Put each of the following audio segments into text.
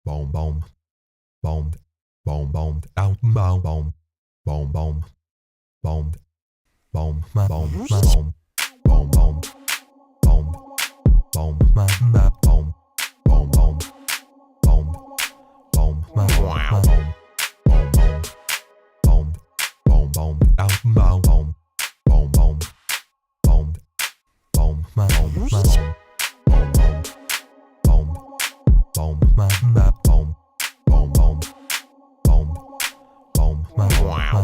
boom, boom, boom, boom, boom, down, boom, boom, boom, boom, boom, boom, boom, boom, boom, boom, boom, boom, boom, boom, boom, boom, boom, boom, wow, boom, boom, boom, boom, boom, down, boom, boom, boom, boom, boom, boom, boom, boom, boom. Boom, boom, boom, boom, boom, boom, boom, wow.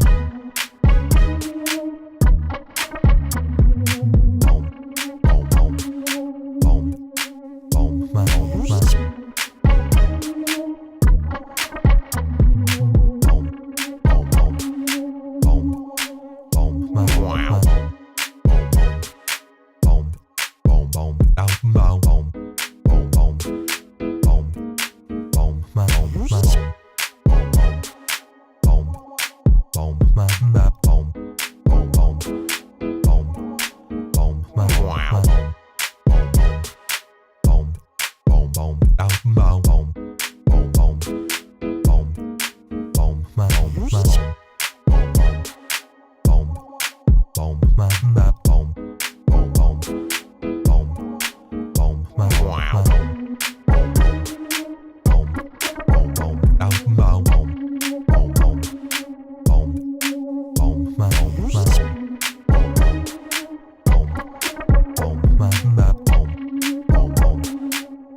Boom, boom, boom, boom, boom, boom,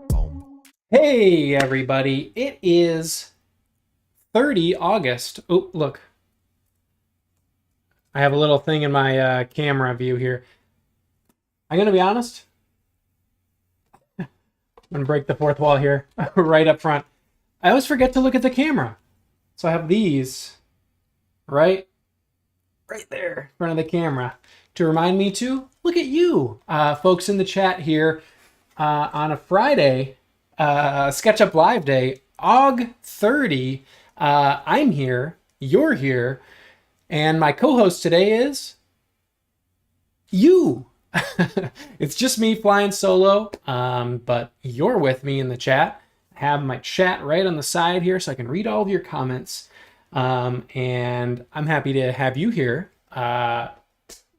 boom. Hey everybody, it is 30 August. Oh, look. I have a little thing in my camera view here. I'm going to be honest. I'm going to break the fourth wall here, right up front. I always forget to look at the camera. So I have these right there in front of the camera to remind me to look at you, folks in the chat here on a Friday. SketchUp Live Day, Aug 30. I'm here, you're here, and my co-host today is you. It's just me flying solo, but you're with me in the chat. I have my chat right on the side here so I can read all of your comments, and I'm happy to have you here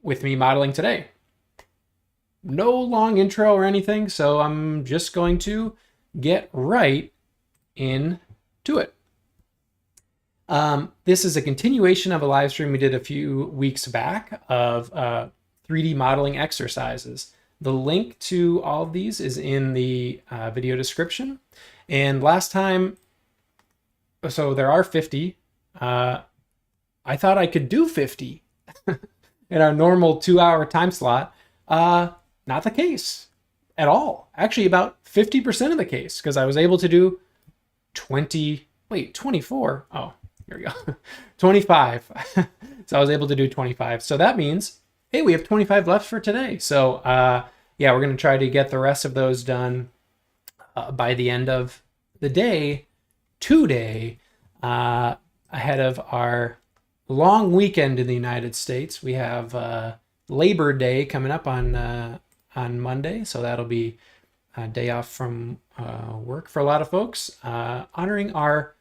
with me modeling today. No long intro or anything, so I'm just going to get right into it. This is a continuation of a live stream we did a few weeks back of 3D modeling exercises. The link to all of these is in the video description. And last time, so there are 50. I thought I could do 50 in our normal 2-hour time slot. Not the case at all. Actually, about 50% of the case, because I was able to do 24. Oh, here we go. 25. So I was able to do 25. So that means, hey, we have 25 left for today. So yeah, we're going to try to get the rest of those done by the end of the day today, ahead of our long weekend in the United States. We have Labor Day coming up on Monday, so that'll be a day off from work for a lot of folks, honoring our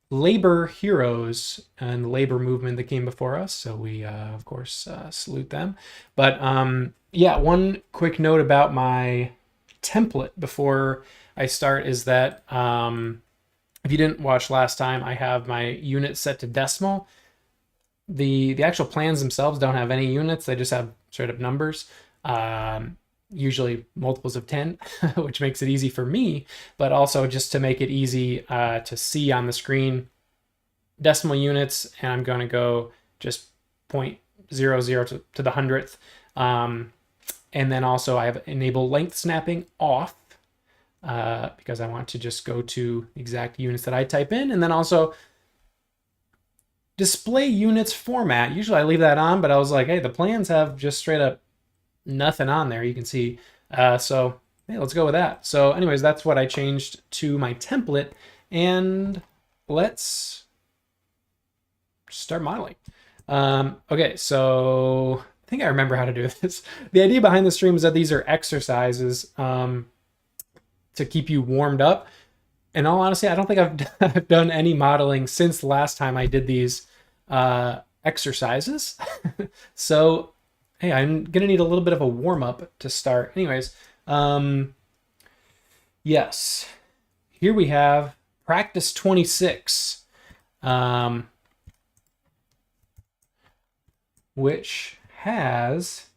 labor heroes and the labor movement that came before us. So we, of course, salute them. But yeah, one quick note about my template before I start is that if you didn't watch last time, I have my unit set to decimal. The actual plans themselves don't have any units. They just have straight up numbers. Usually multiples of 10, which makes it easy for me, but also just to make it easy to see on the screen decimal units. And I'm going to go just 0.00 to the hundredth. And then also I have enable length snapping off because I want to just go to exact units that I type in. And then also display units format. Usually I leave that on, but I was like, hey, the plans have just straight up nothing on there, you can see. So hey, let's go with that. So anyways, that's what I changed to my template, and let's start modeling. Okay, so I think I remember how to do this. The idea behind the stream is that these are exercises to keep you warmed up. in all honesty, I don't think I've done any modeling since the last time I did these exercises. So, hey, I'm gonna need a little bit of a warm up to start. Anyways, yes, here we have practice 26, which has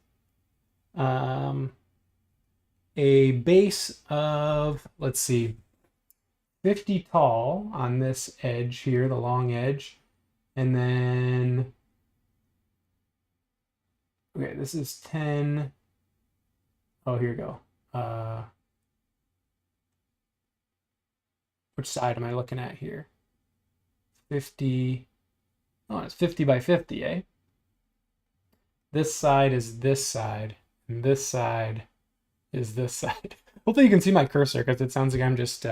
a base of, let's see, 50 tall on this edge here, the long edge. And then, okay, this is 10. Oh, here we go. Which side am I looking at here? 50. Oh, it's 50 by 50, eh? This side is this side, and this side is this side. Hopefully you can see my cursor because it sounds like I'm just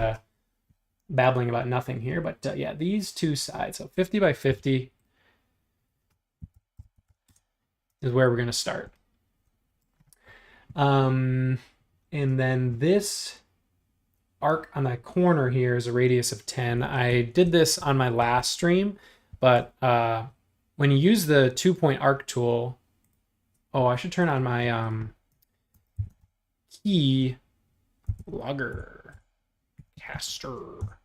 babbling about nothing here. But yeah, these two sides, so 50 by 50 is where we're going to start. And then this arc on the corner here is a radius of 10. I did this on my last stream, but when you use the 2-point arc tool, oh, I should turn on my key logger caster,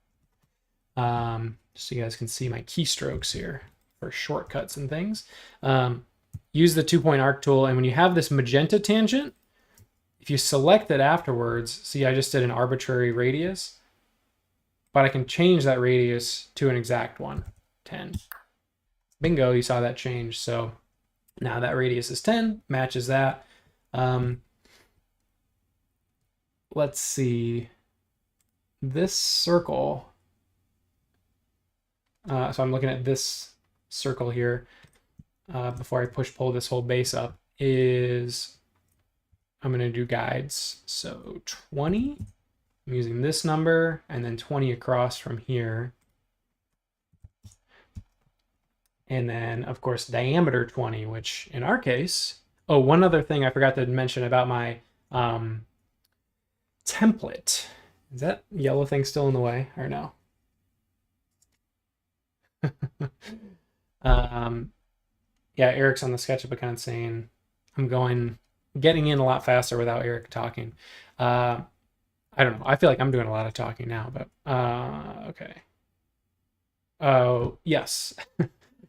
so you guys can see my keystrokes here for shortcuts and things. Use the 2-point arc tool, and when you have this magenta tangent, if you select it afterwards, see I just did an arbitrary radius, but I can change that radius to an exact one, 10. Bingo, you saw that change. So now that radius is 10, matches that. Let's see, this circle, so I'm looking at this circle here before I pull this whole base up, is I'm going to do guides. So 20, I'm using this number, and then 20 across from here. And then, of course, diameter 20, which in our case, oh, one other thing I forgot to mention about my template. Is that yellow thing still in the way or no? Yeah, Eric's on the SketchUp account saying I'm getting in a lot faster without Eric talking. I don't know. I feel like I'm doing a lot of talking now, but okay. Oh, yes.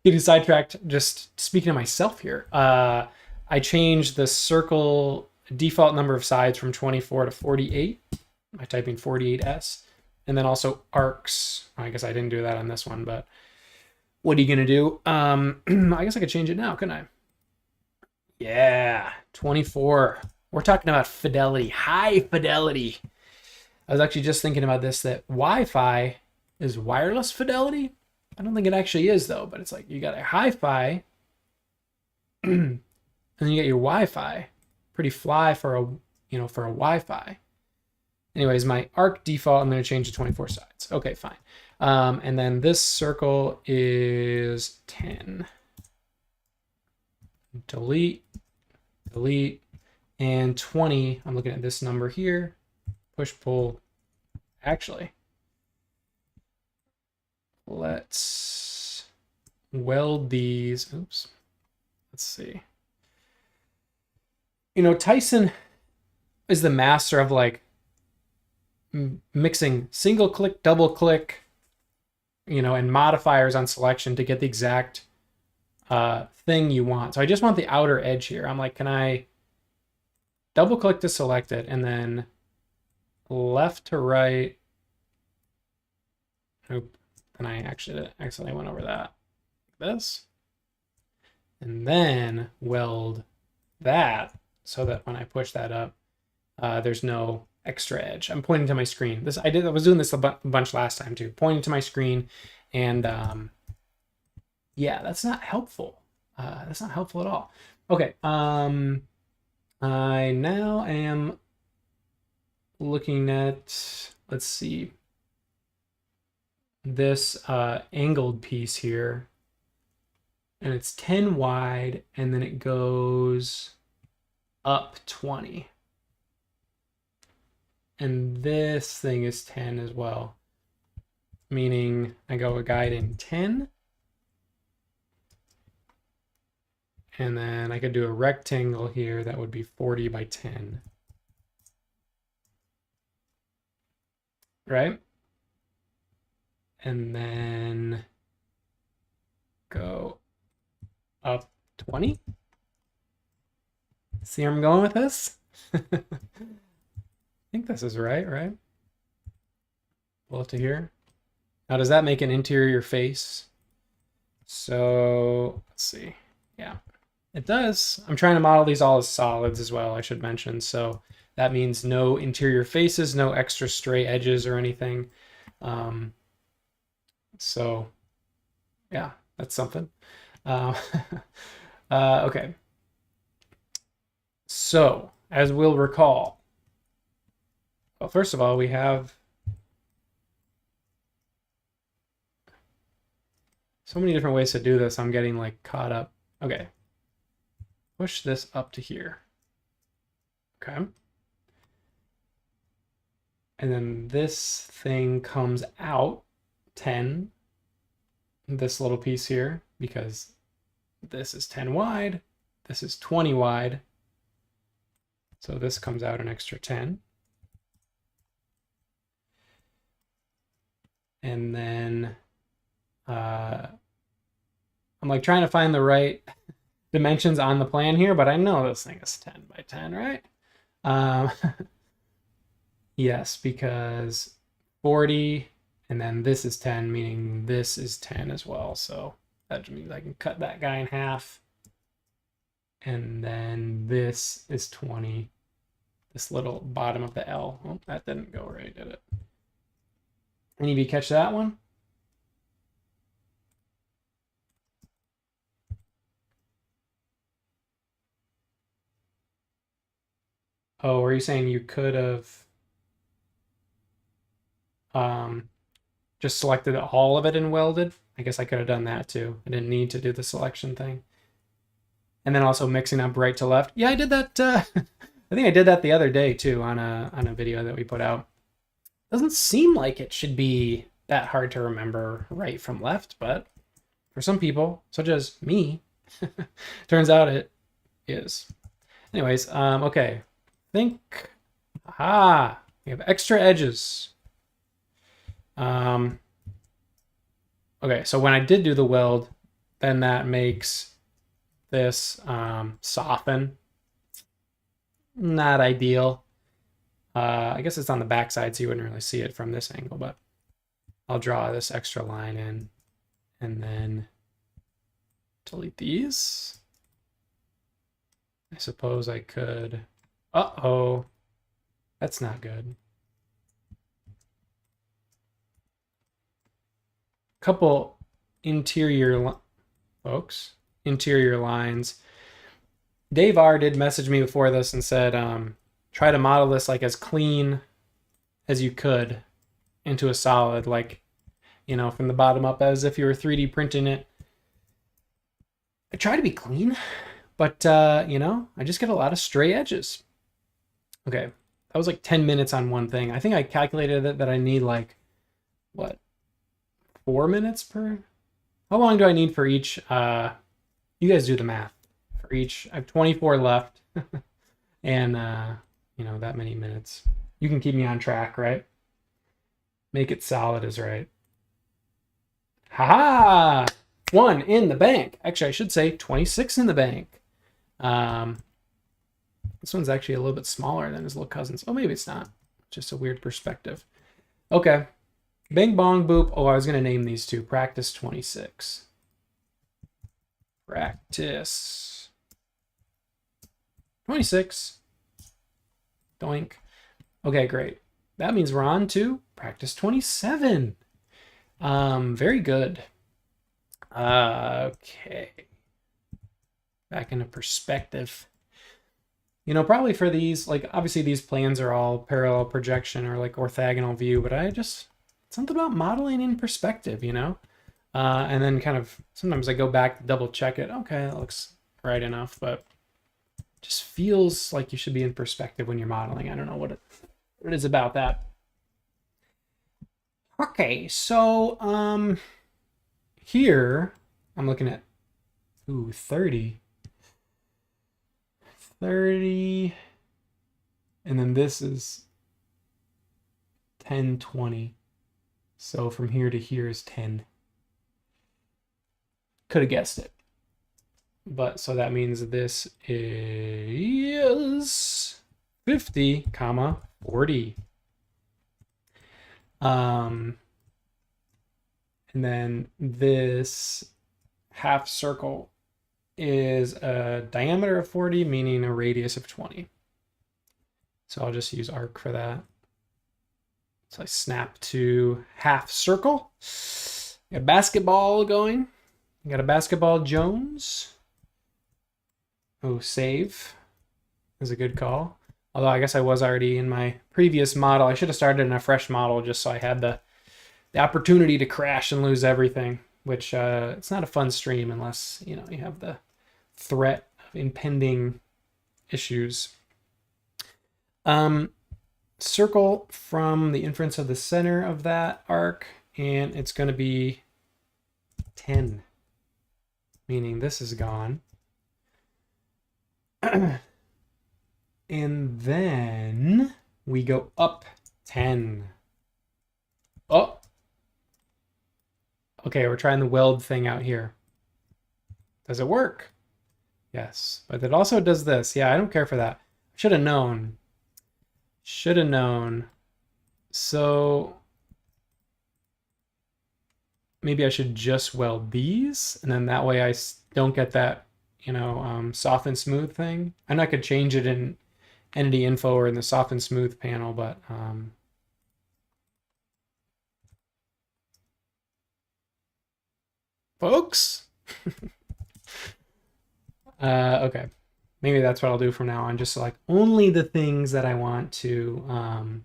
Getting sidetracked just speaking to myself here. I changed the circle default number of sides from 24 to 48 by typing 48S. And then also arcs. I guess I didn't do that on this one, but what are you going to do? I guess I could change it now, couldn't I? Yeah, 24. We're talking about fidelity, high fidelity. I was actually just thinking about this, that Wi-Fi is wireless fidelity. I don't think it actually is though, but it's like you got a hi-fi and then you get your Wi-Fi. Pretty fly for a, for a Wi-Fi. Anyways, my arc default, I'm going to change to 24 sides. Okay, fine. And then this circle is 10. Delete, delete, and 20. I'm looking at this number here. Push, pull. Actually, let's weld these. Oops. Let's see. Tyson is the master of like mixing single click, double click, and modifiers on selection to get the exact thing you want. So I just want the outer edge here. I'm like, can I double click to select it and then left to right? Nope. And I actually accidentally went over that. This. And then weld that so that when I push that up, there's no extra edge. I'm pointing to my screen. I was doing this a bunch last time too, pointing to my screen, and yeah, that's not helpful. That's not helpful at all. Okay, I now am looking at, let's see, this angled piece here, and it's 10 wide, and then it goes up 20. And this thing is 10 as well. meaning I go a guide in 10. And then I could do a rectangle here that would be 40 by 10. Right? And then go up 20. See where I'm going with this? I think this is right? Pull it to here. Now, does that make an interior face? So, let's see. Yeah, it does. I'm trying to model these all as solids as well, I should mention. So that means no interior faces, no extra stray edges or anything. So yeah, that's something. Okay. So as we'll recall, well, first of all, we have so many different ways to do this. I'm getting like caught up. Okay. Push this up to here. Okay. And then this thing comes out 10, this little piece here, because this is 10 wide, this is 20 wide. So this comes out an extra 10. And then I'm like trying to find the right dimensions on the plan here, but I know this thing is 10 by 10, right? Yes, because 40, and then this is 10, meaning this is 10 as well. So that means I can cut that guy in half. And then this is 20, this little bottom of the L. Oh, that didn't go right, did it? Any of you catch that one? Oh, were you saying you could have just selected all of it and welded? I guess I could have done that too. I didn't need to do the selection thing. And then also mixing up right to left. Yeah, I did that. I think I did that the other day too on a video that we put out. Doesn't seem like it should be that hard to remember right from left, but for some people, such as me, turns out it is. Anyways, okay. We have extra edges. Okay, so when I did do the weld, then that makes this soften. Not ideal. I guess it's on the back side, so you wouldn't really see it from this angle, but I'll draw this extra line in and then delete these. I suppose I could. Uh-oh, that's not good. Couple interior lines. Dave R did message me before this and said, try to model this like as clean as you could into a solid, like, you know, from the bottom up as if you were 3D printing it. I try to be clean, but, you know, I just get a lot of stray edges. Okay, that was like 10 minutes on one thing. I think I calculated that I need like, what, 4 minutes per? How long do I need for each? You guys do the math. For each, I have 24 left. And, you know, that many minutes. You can keep me on track, right? Make it solid is right. Haha! 1 in the bank. Actually, I should say 26 in the bank. This one's actually a little bit smaller than his little cousins. Oh, maybe it's not. Just a weird perspective. Okay. Bing, bong, boop. Oh, I was going to name these two. Practice 26. Practice 26. Doink. Okay, great. That means we're on to practice 27. Very good. Okay. Back into perspective. You know, probably for these, like, obviously these planes are all parallel projection or like orthogonal view, but I just, something about modeling in perspective, you know? And then kind of, sometimes I go back to double check it. Okay, that looks right enough, but just feels like you should be in perspective when you're modeling. I don't know what it is about that. Okay, so here I'm looking at 30. 30, and then this is 10, 20. So from here to here is 10. Could have guessed it. But so that means this is 50, comma 40. And then this half circle is a diameter of 40, meaning a radius of 20. So I'll just use arc for that. So I snap to half circle. Got a basketball going. Got a basketball Jones. Oh, save is a good call. Although I guess I was already in my previous model. I should have started in a fresh model just so I had the opportunity to crash and lose everything, which it's not a fun stream unless, you know, you have the threat of impending issues. Circle from the inference of the center of that arc, and it's going to be 10, meaning this is gone. And then we go up 10. Oh, okay, we're trying the weld thing out here. Does it work? Yes, but it also does this. Yeah, I don't care for that. Should have known. Should have known. So maybe I should just weld these, and then that way I don't get that, you know, soft and smooth thing. I know I could change it in entity info or in the soft and smooth panel, but folks. Okay, maybe that's what I'll do from now on. Just like only the things that I want to.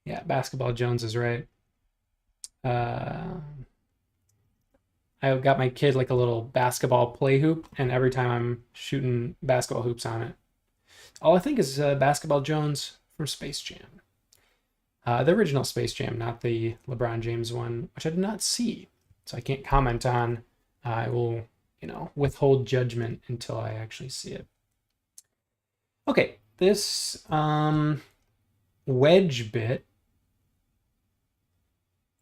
Yeah, basketball Jones is right. I got my kid like a little basketball play hoop, and every time I'm shooting basketball hoops on it, all I think is Basketball Jones from Space Jam. The original Space Jam, not the LeBron James one, which I did not see. So I can't comment on. I will, you know, withhold judgment until I actually see it. Okay, this wedge bit.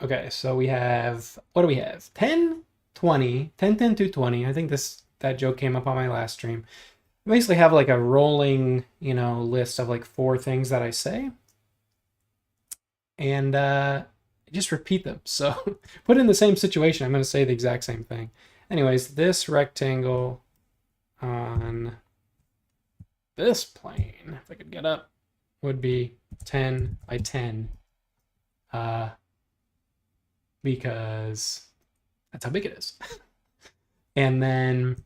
Okay, so we have, what do we have? 10, 20, 10, 10 to 20. I think that joke came up on my last stream. I basically have like a rolling, you know, list of like 4 things that I say. And just repeat them. So put in the same situation, I'm going to say the exact same thing. Anyways, this rectangle on this plane, if I could get up, would be 10 by 10. Because that's how big it is. And then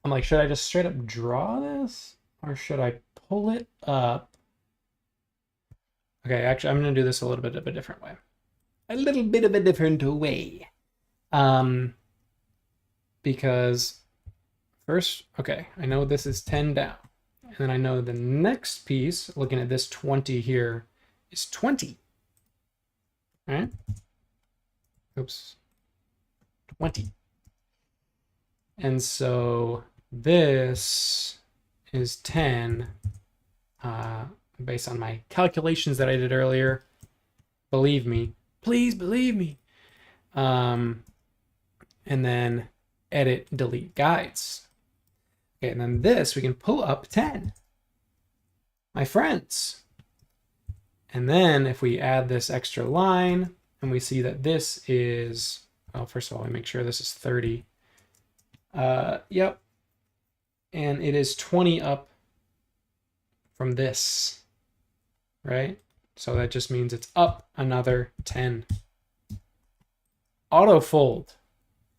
I'm like, should I just straight up draw this? Or should I pull it up? Okay, actually, I'm going to do this a little bit of a different way. A little bit of a different way. Because first, okay, I know this is 10 down. And then I know the next piece, looking at this 20 here, is 20. All right? Oops. 20. And so this is 10 based on my calculations that I did earlier. Believe me. Please believe me. And then edit, delete guides. Okay, and then this we can pull up 10. My friends. And then if we add this extra line, and we see that this is, well, first of all, we make sure this is 30. Yep. And it is 20 up from this, right? So that just means it's up another 10. Autofold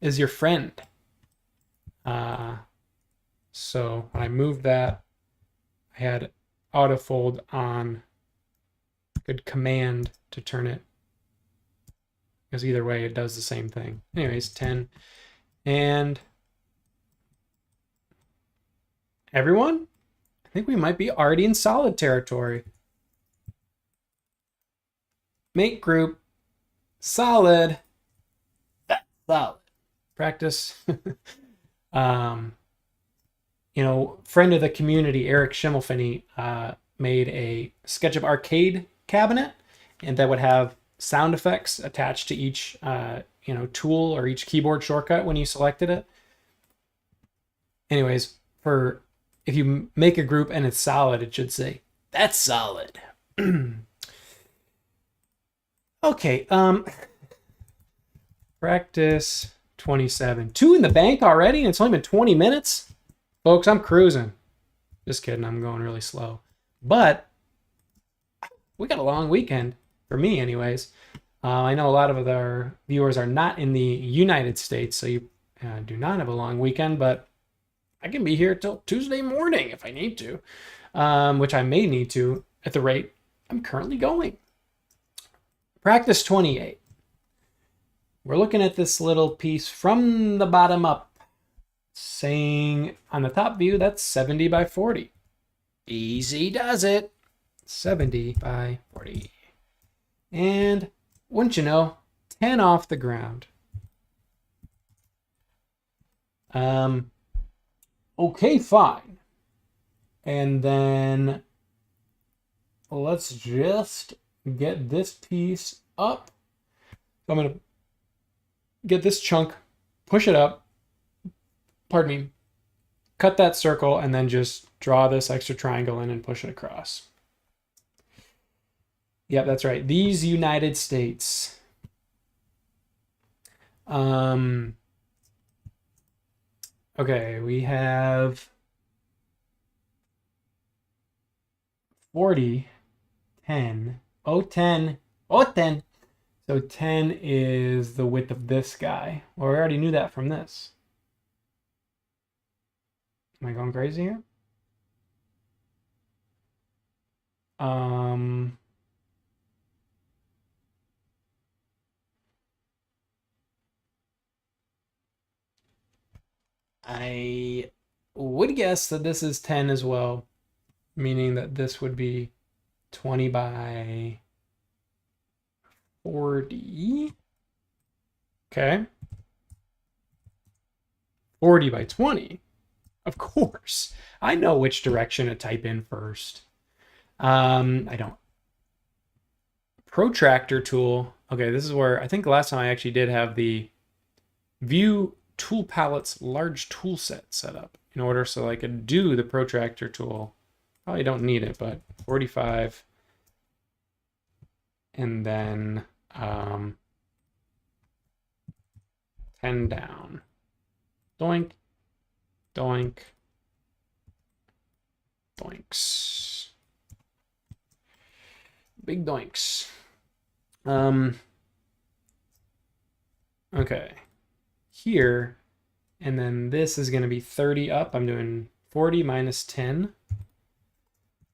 is your friend. So when I moved that, I had autofold on. Good command to turn it. Because either way, it does the same thing. Anyways, 10. And everyone, I think we might be already in solid territory. Make group. Solid. That's solid. Practice. Friend of the community, Eric Schimmelfinney, made a SketchUp arcade cabinet, and that would have sound effects attached to each tool or each keyboard shortcut when you selected it. Anyways, if you make a group and it's solid, it should say, "That's solid." Okay, practice 27. 2 in the bank already, and it's only been 20 minutes? Folks, I'm cruising. Just kidding, I'm going really slow. But we got a long weekend, for me anyways. I know a lot of our viewers are not in the United States, so you do not have a long weekend, but I can be here till Tuesday morning if I need to, which I may need to at the rate I'm currently going. Practice 28. We're looking at this little piece from the bottom up, saying on the top view, that's 70 by 40. Easy does it. 70 by 40. And wouldn't you know, 10 off the ground. Okay, fine. And then let's just get this piece up. So I'm going to get this chunk, push it up, pardon me, cut that circle, and then just draw this extra triangle in and push it across. Yep, that's right. These United States. Okay, we have 40, 10, 10. So 10 is the width of this guy. Well, we already knew that from this. Am I going crazy here? I would guess that this is 10 as well, meaning that this would be 20 by 40. Okay. 40 by 20. Of course. I know which direction to type in first. I don't. Protractor tool. Okay, this is where I think the last time I actually did have the view tool palette's large tool set set up in order so I could do the protractor tool. Probably don't need it, but 45. And then 10 down. Doink, doink, doinks. Big doinks. Okay. Here, and then this is going to be 30 up. I'm doing 40 minus 10,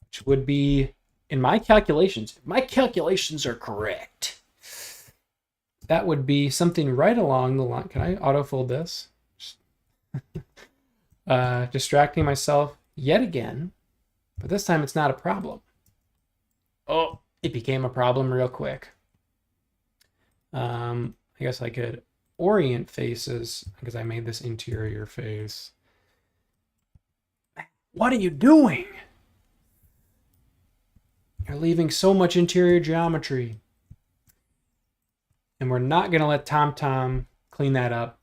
which would be, in my calculations, if my calculations are correct, that would be something right along the line. Can I autofold this? Distracting myself yet again, but this time it's not a problem. Oh, it became a problem real quick. I guess I could orient faces because I made this interior face. What are you doing? You're leaving so much interior geometry. And we're not going to let TomTom clean that up.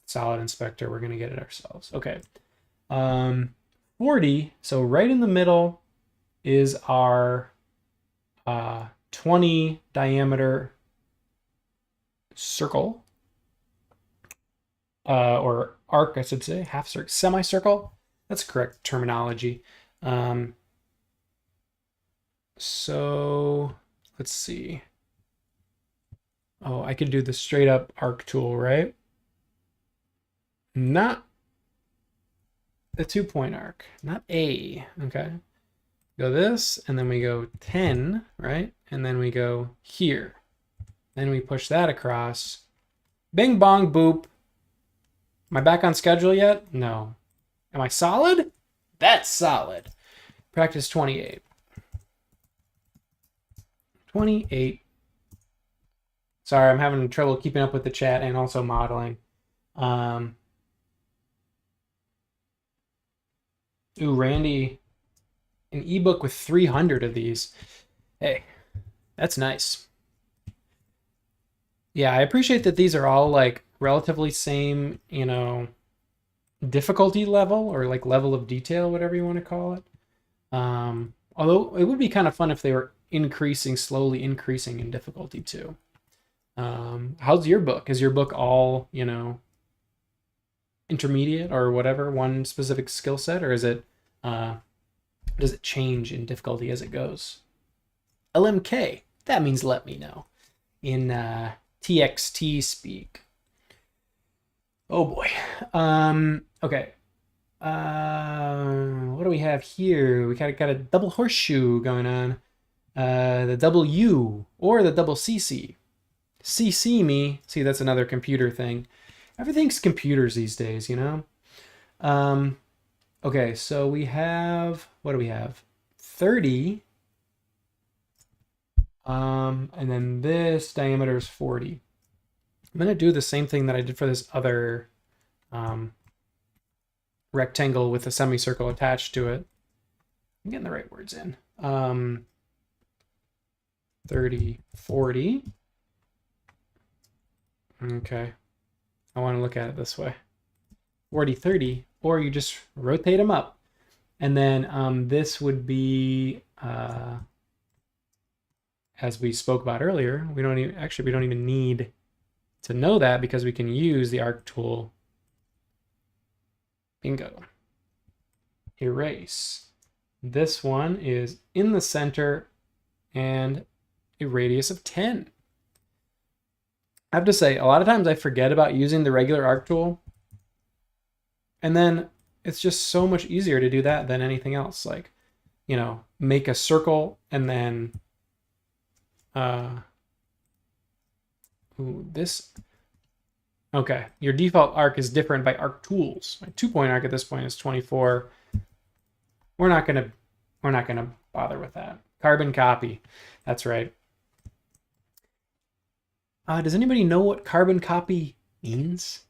Solid Inspector, we're going to get it ourselves. Okay. 40, so right in the middle is our 20 diameter circle. Or arc, I should say, half circle, semicircle. That's correct terminology. So let's see. Oh, I could do the straight up arc tool, right? Not the 2-point arc, not A. Okay. Go this, and then we go 10, right? And then we go here. Then we push that across. Bing bong boop. Am I back on schedule yet? No. Am I solid? That's solid. Practice 28. 28. Sorry, I'm having trouble keeping up with the chat and also modeling. Ooh, Randy, an ebook with 300 of these. Hey, that's nice. Yeah, I appreciate that these are all like relatively same, you know, difficulty level or like level of detail, whatever you want to call it. Although it would be kind of fun if they were slowly increasing in difficulty too. How's your book? Is your book all, you know, intermediate or whatever, one specific skill set, or is it does it change in difficulty as it goes? LMK, that means let me know in TXT speak. Oh boy. Okay. What do we have here? We got a double horseshoe going on. The double U or the double CC. CC me. See, that's another computer thing. Everything's computers these days, you know? Okay, so we have, what do we have? 30. And then this diameter is 40. I'm going to do the same thing that I did for this other rectangle with a semicircle attached to it. I'm getting the right words in. 30, 40. Okay. I want to look at it this way. 40, 30, or you just rotate them up. And then this would be, as we spoke about earlier, we don't even need to know that because we can use the arc tool. Bingo. Erase. This one is in the center and a radius of 10. I have to say, a lot of times I forget about using the regular arc tool. And then it's just so much easier to do that than anything else. Like, you know, make a circle and then this. Okay, your default arc is different by arc tools. My 2-point arc at this point is 24. We're not gonna bother with that. Carbon copy. That's right. Does anybody know what carbon copy means?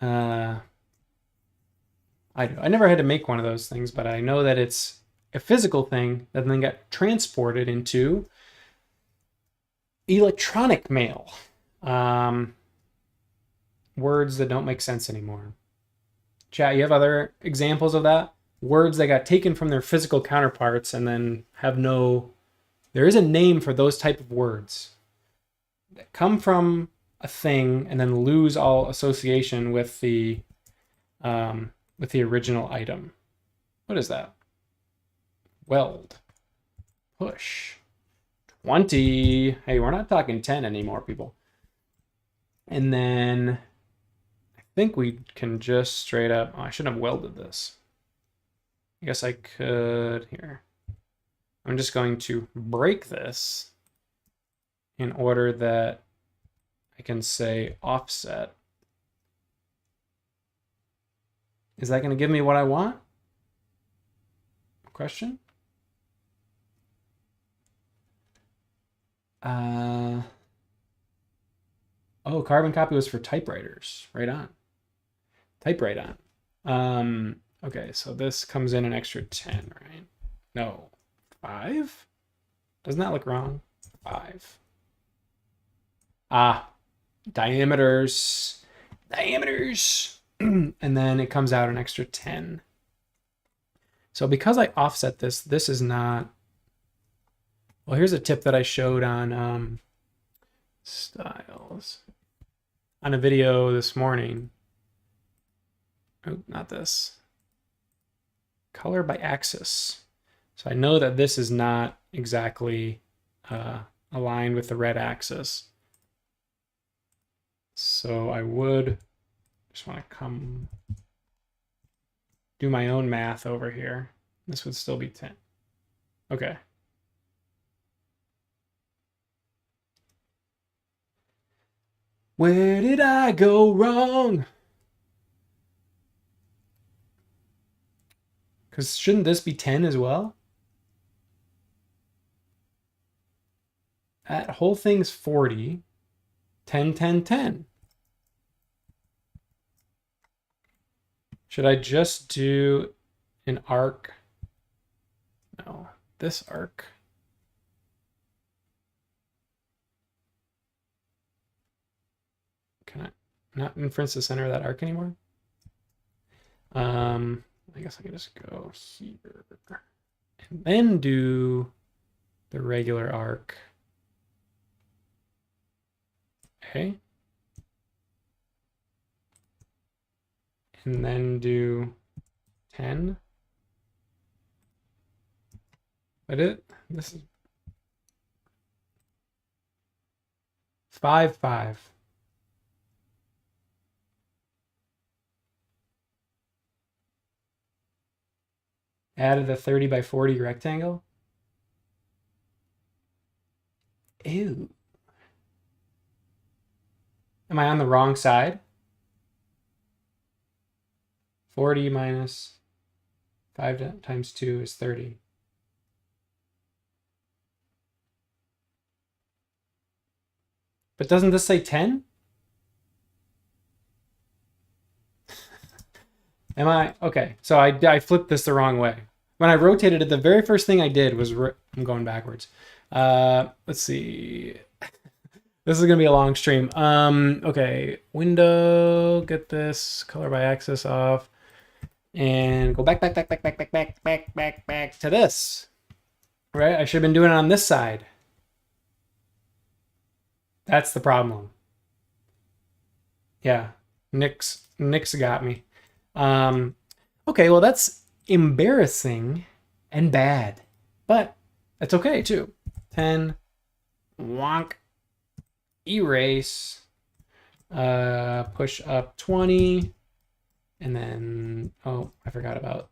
I do. I never had to make one of those things, but I know that it's a physical thing that then got transported into electronic mail. Words that don't make sense anymore. Chat, you have other examples of that? Words that got taken from their physical counterparts and then have no... There is a name for those type of words that come from a thing and then lose all association with the original item. What is that? Weld. Push. 20. Hey, we're not talking 10 anymore, people. And then I think we can just straight up... Oh, I shouldn't have welded this. I guess I could here. I'm just going to break this in order that I can say offset. Is that going to give me what I want? Question? Oh, carbon copy was for typewriters. Right on. Type right on. Okay, so this comes in an extra 10, right? No. 5? Doesn't that look wrong? 5. Diameters. Diameters. And then it comes out an extra 10. So because I offset this, this is not... Well, here's a tip that I showed on styles on a video this morning. Oh, not this. Color by axis. So I know that this is not exactly aligned with the red axis. So I would just want to come do my own math over here. This would still be 10. Okay. Where did I go wrong? Because shouldn't this be 10 as well? That whole thing's 40. 10, 10, 10. Should I just do an arc? No, this arc. Can I not inference the center of that arc anymore? I guess I can just go here and then do the regular arc. Okay. And then do 10. But this is 5, 5. Added a 30 by 40 rectangle. Ew. Am I on the wrong side? 40 minus 5 times 2 is 30. But doesn't this say 10? Am I? Okay, so I flipped this the wrong way. When I rotated it, the very first thing I did was, I'm going backwards. Let's see. This is gonna be a long stream. Okay, window, get this color by axis off, and go back to this. Right? I should have been doing it on this side. That's the problem. Yeah, Nick's got me. Okay, well that's embarrassing and bad, but that's okay too. 10, wonk, erase, push up 20, and then, oh, I forgot about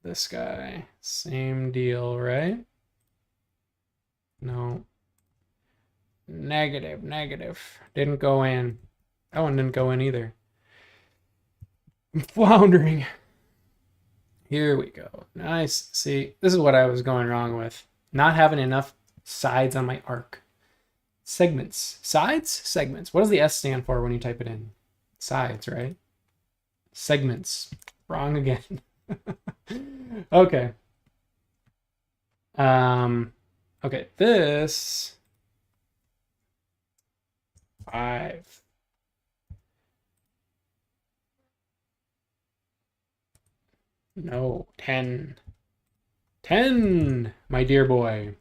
this guy. Same deal, right? No. Negative. Didn't go in. That one didn't go in either. I'm floundering. Here we go. Nice. See, this is what I was going wrong with. Not having enough sides on my arc. Segments. Sides? Segments. What does the S stand for when you type it in? Sides, right? Segments. Wrong again. Okay. Okay, this 5. No, 10. 10, my dear boy.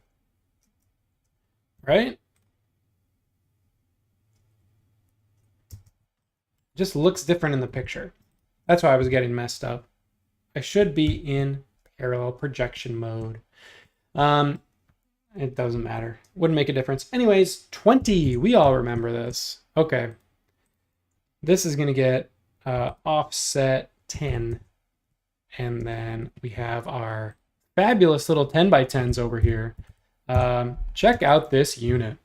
Right? Just looks different in the picture. That's why I was getting messed up. I should be in parallel projection mode. It doesn't matter. Wouldn't make a difference. Anyways, 20. We all remember this. Okay. This is going to get offset 10. And then we have our fabulous little 10 by 10s over here. Check out this unit.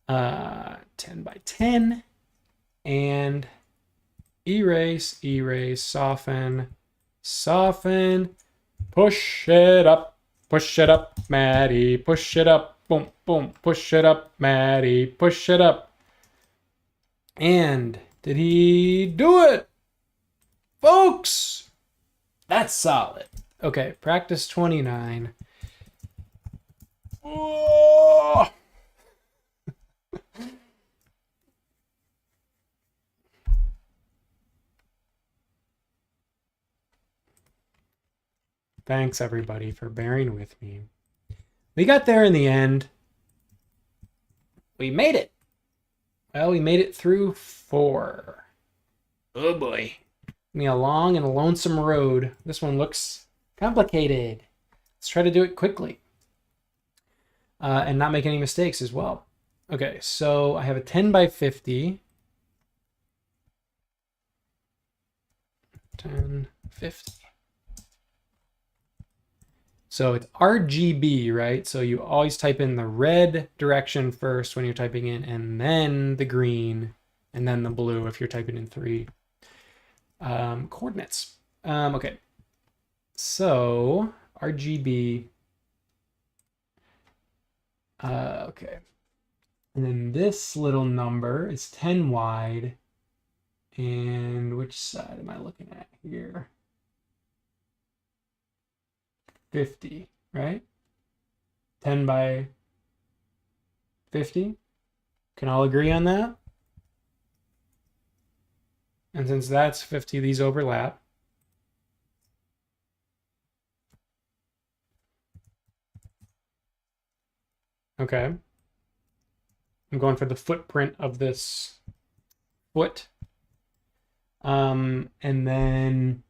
10 by 10. And erase, soften, push it up, Maddie, push it up, boom, boom, push it up, Maddie, push it up. And did he do it? Folks! That's solid. Okay, practice 29. Oh! Thanks, everybody, for bearing with me. We got there in the end. We made it. Well, we made it through 4. Oh, boy. Me a long and lonesome road. This one looks complicated. Let's try to do it quickly. And not make any mistakes as well. Okay, so I have a 10 by 50. 10, 50. So it's RGB, right? So you always type in the red direction first when you're typing in, and then the green, and then the blue if you're typing in 3. Coordinates. Okay. So RGB. Okay. And then this little number is 10 wide. And which side am I looking at here? 50, right? 10 by 50. Can all agree on that? And since that's 50, these overlap. Okay. I'm going for the footprint of this foot. And then,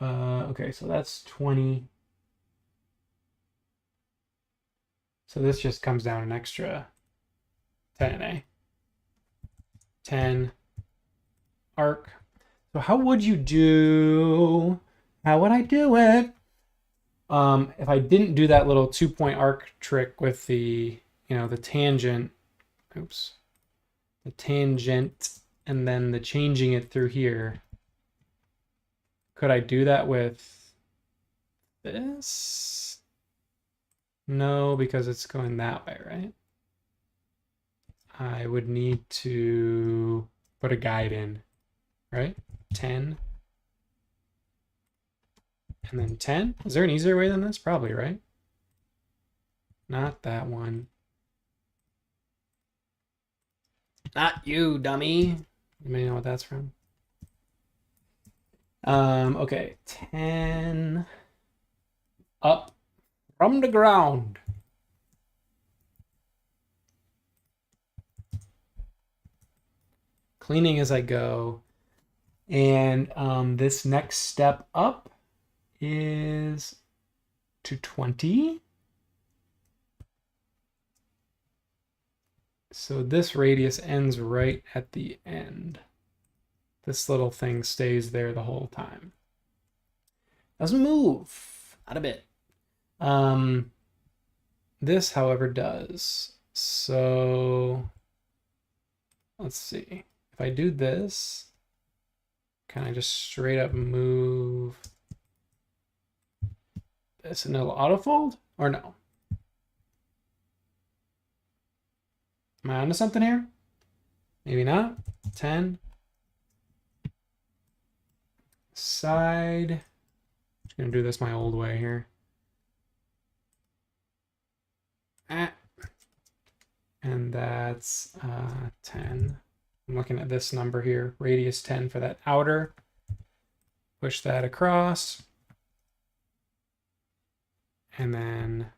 okay, so that's 20. So this just comes down an extra 10A. 10 arc. So how would I do it? If I didn't do that little 2-point arc trick with the, the tangent, the tangent, and then the changing it through here, could I do that with this? No, because it's going that way, right? I would need to put a guide in, right? 10. And then 10. Is there an easier way than this? Probably, right? Not that one. Not you, dummy. You may know what that's from. Okay, 10 up from the ground. Cleaning as I go. And this next step up is to 20. So this radius ends right at the end. This little thing stays there the whole time. Doesn't move, not a bit. This, however, does. So let's see. If I do this, can I just straight up move this and it'll autofold or no? Am I onto something here? Maybe not. 10. Side. Just gonna do this my old way here. And that's 10. I'm looking at this number here, radius 10 for that outer. Push that across. And then,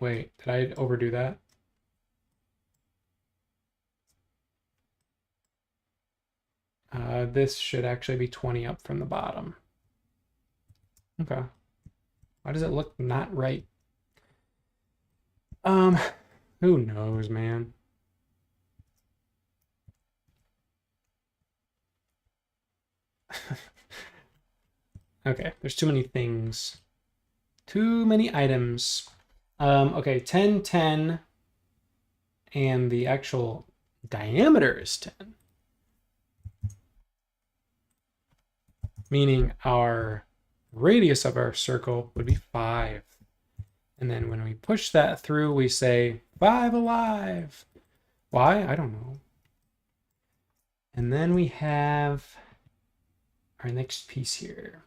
wait, did I overdo that? This should actually be 20 up from the bottom. Okay. Why does it look not right? Who knows, man? Okay, there's too many things. Too many items. Okay, 10, 10. And the actual diameter is 10. Meaning our radius of our circle would be 5. And then when we push that through, we say 5 alive. Why? I don't know. And then we have our next piece here,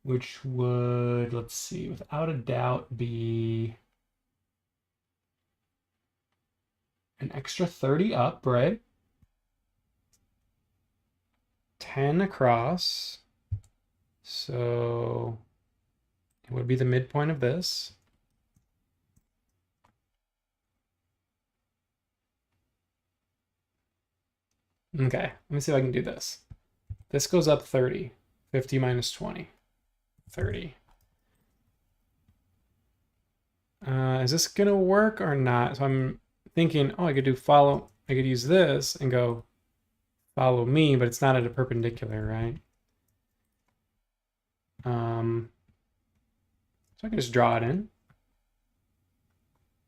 which would, let's see, without a doubt be an extra 30 up, right? 10 across. So it would be the midpoint of this. Okay, let me see if I can do this. This goes up 30. 50 minus 20. 30. Is this gonna work or not? So I'm thinking, oh, I could do follow. I could use this and go follow me, but it's not at a perpendicular, right? So I can just draw it in.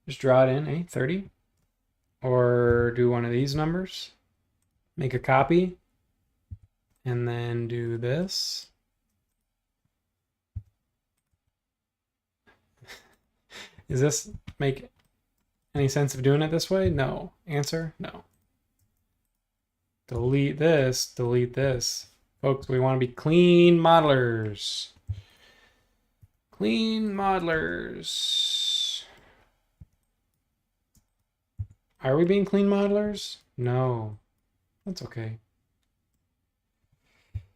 Just draw it in, 30. Or do one of these numbers. Make a copy. And then do this. Does this make any sense of doing it this way? No. Answer? No. Delete this. Delete this. Folks, we want to be clean modelers. Clean modelers. Are we being clean modelers? No. That's okay.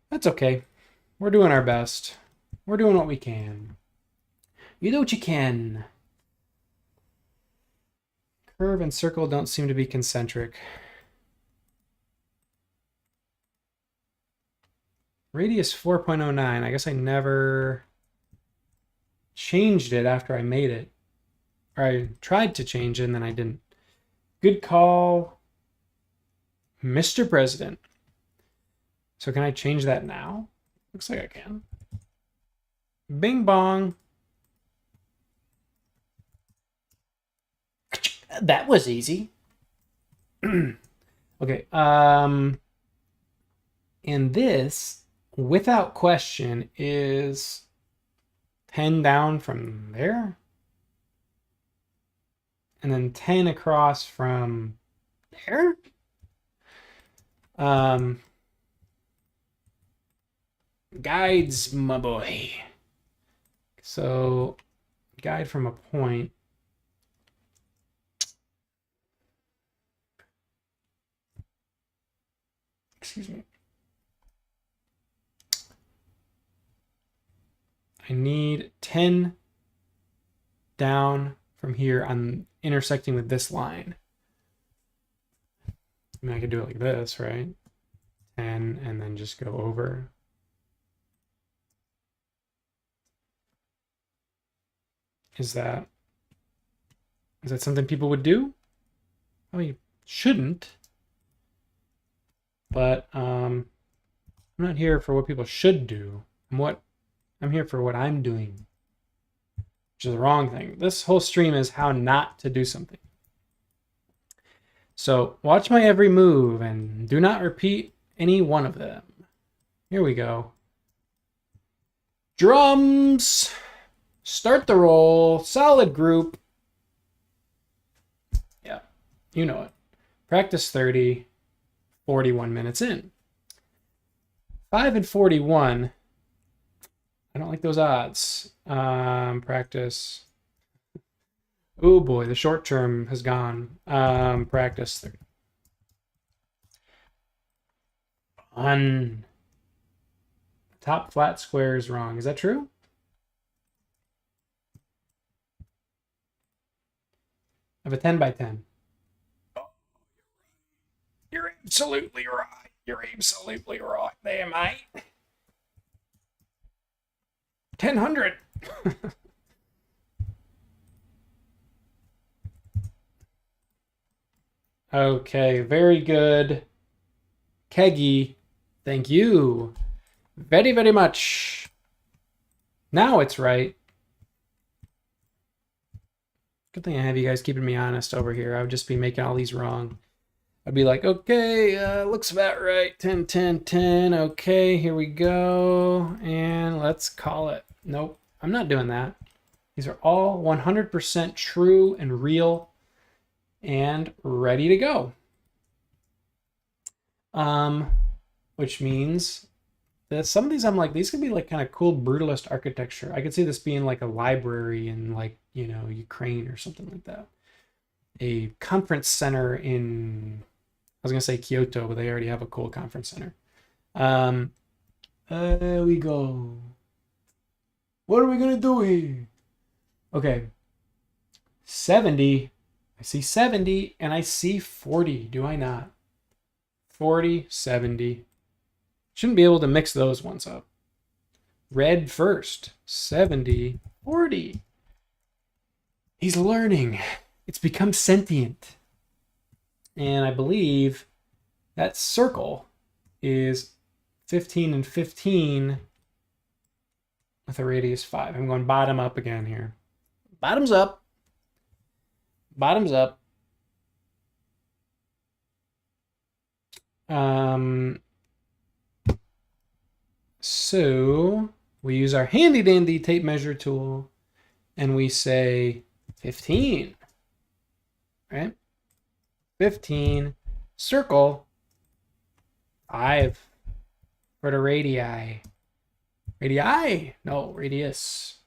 That's okay. We're doing our best. We're doing what we can. You do what you can. Curve and circle don't seem to be concentric. Radius 4.09. I guess I never changed it after I made it. Or I tried to change it and then I didn't. Good call, Mr. President. So can I change that now? Looks like I can. Bing bong. That was easy. Okay. And this, without question, is 10 down from there. And then 10 across from there. Guides, my boy. So, guide from a point. Excuse me. I need 10 down from here on intersecting with this line. I mean, I could do it like this, right? 10 and then just go over. Is that something people would do? I mean, shouldn't. But I'm not here for what people should do. I'm here for what I'm doing, which is the wrong thing. This whole stream is how not to do something. So watch my every move and do not repeat any one of them. Here we go. Drums. Start the roll. Solid group. Yeah, you know it. Practice 30. 41 minutes in. 5 and 41. I don't like those odds. Practice. Oh boy, the short term has gone. Practice 30. On top flat square is wrong. Is that true? I have a 10 by 10. You're absolutely right. You're absolutely right there, mate. 1000. Okay, very good. Keggy, thank you very, very much. Now it's right. Good thing I have you guys keeping me honest over here. I would just be making all these wrong. I'd be like, okay, looks about right. 10, 10, 10. Okay, here we go. And let's call it. Nope, I'm not doing that. These are all 100% true and real and ready to go. Which means that some of these, I'm like, these could be like kind of cool brutalist architecture. I could see this being like a library in like, you know, Ukraine or something like that. A conference center in, I was gonna say Kyoto, but they already have a cool conference center. There we go. What are we gonna do here? Okay. 70. I see 70 and I see 40. Do I not? 40, 70. Shouldn't be able to mix those ones up. Red first. 70, 40. He's learning. It's become sentient. And I believe that circle is 15 and 15 with a radius 5. I'm going bottom up again here. Bottoms up. Bottoms up. So we use our handy dandy tape measure tool and we say 15, right? 15, circle 5 for the radii. Radii? No, radius.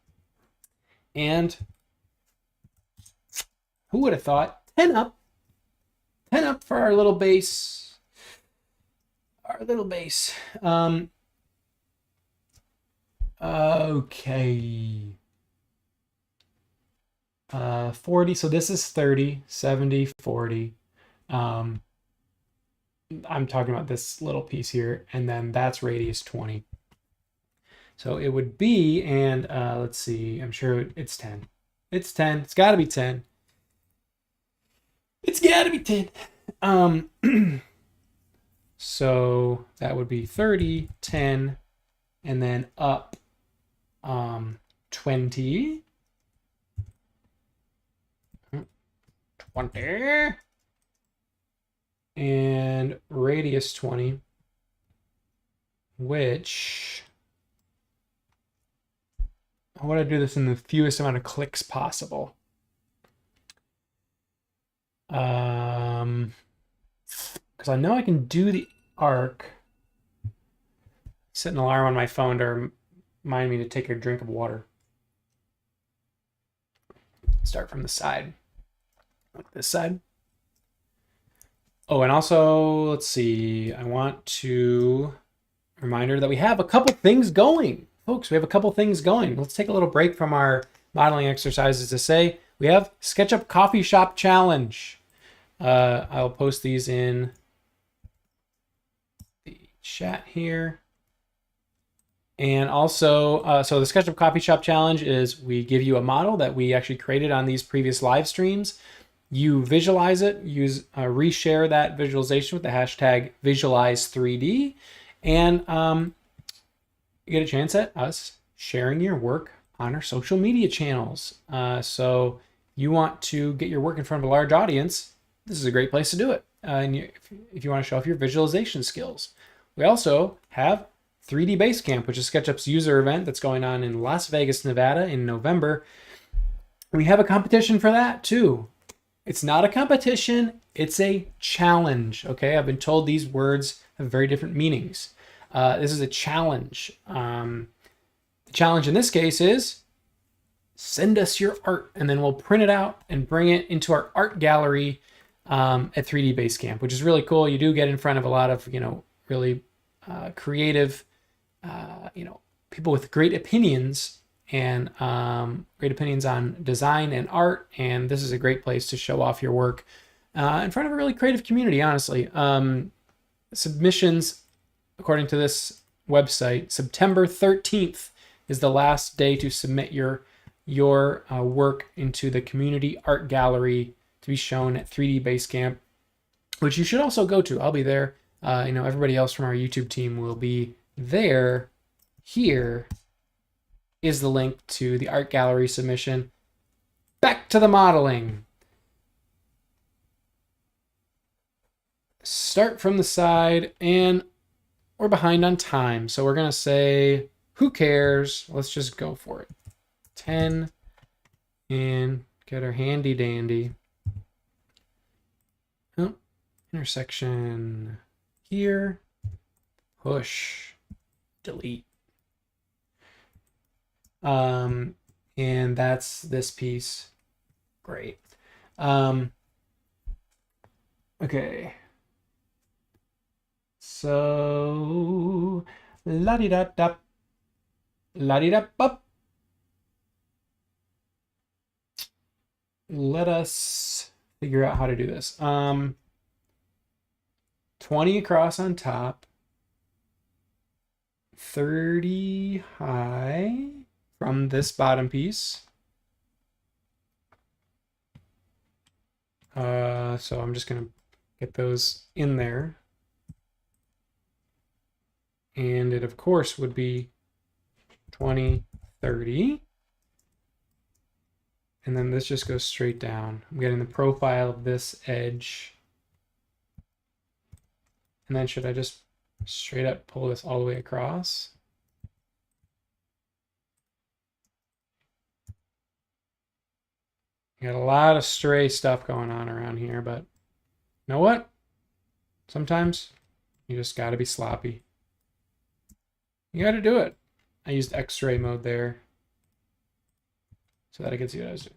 And who would have thought? 10 up. 10 up for our little base. Our little base. Okay. 40. So this is 30, 70, 40. I'm talking about this little piece here, and then that's radius 20. So it would be, and let's see, I'm sure it's 10. It's 10. It's got to be 10. It's got to be 10. So that would be 30, 10, and then up 20. 20. And radius 20, which I want to do this in the fewest amount of clicks possible. Because I know I can do the arc. Set an alarm on my phone to remind me to take a drink of water. Start from the side, like this side. Oh, and also, let's see, I want to reminder that we have a couple things going. Folks, we have a couple things going. Let's take a little break from our modeling exercises to say we have SketchUp Coffee Shop Challenge. I'll post these in the chat here. And also, so the SketchUp Coffee Shop Challenge is we give you a model that we actually created on these previous live streams. You visualize it, use reshare that visualization with the hashtag visualize3D, and you get a chance at us sharing your work on our social media channels. So you want to get your work in front of a large audience, this is a great place to do it. And if you want to show off your visualization skills. We also have 3D Basecamp, which is SketchUp's user event that's going on in Las Vegas, Nevada in November. We have a competition for that too. It's not a competition, it's a challenge, okay? I've been told these words have very different meanings. This is a challenge. The challenge in this case is send us your art, and then we'll print it out and bring it into our art gallery at 3D Basecamp, which is really cool. You do get in front of a lot of, really creative, people with great opinions and great opinions on design and art, and this is a great place to show off your work in front of a really creative community, honestly. Submissions, according to this website, September 13th is the last day to submit your work into the community art gallery to be shown at 3D Basecamp, which you should also go to. I'll be there. Everybody else from our YouTube team will be there. Here is the link to the art gallery submission. Back to the modeling. Start from the side, and we're behind on time. So we're going to say, who cares? Let's just go for it. 10, and get our handy dandy. Oh, intersection here. Push, delete. And that's this piece. Great. Okay. So la-di-da-da, la-di-da-bup. Let us figure out how to do this. 20 across on top, 30 high from this bottom piece. So I'm just gonna get those in there. And it of course would be 20, 30. And then this just goes straight down. I'm getting the profile of this edge. And then should I just straight up pull this all the way across? We got a lot of stray stuff going on around here, but you know what? Sometimes you just got to be sloppy. You got to do it. I used X-ray mode there so that I could see what I was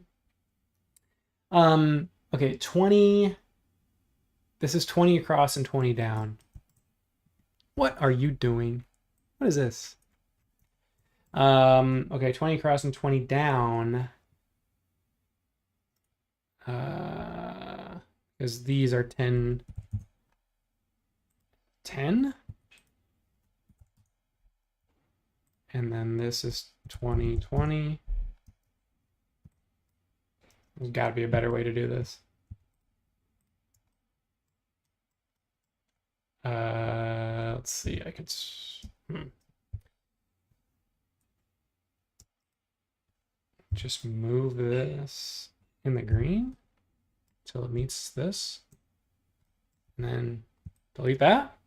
doing. Okay, 20. This is 20 across and 20 down. What are you doing? What is this? Okay, 20 across and 20 down. Because these are 10. 10? And then this is 20, 20. There's got to be a better way to do this. Let's see. I could. Just move this in the green until it meets this, and then delete that.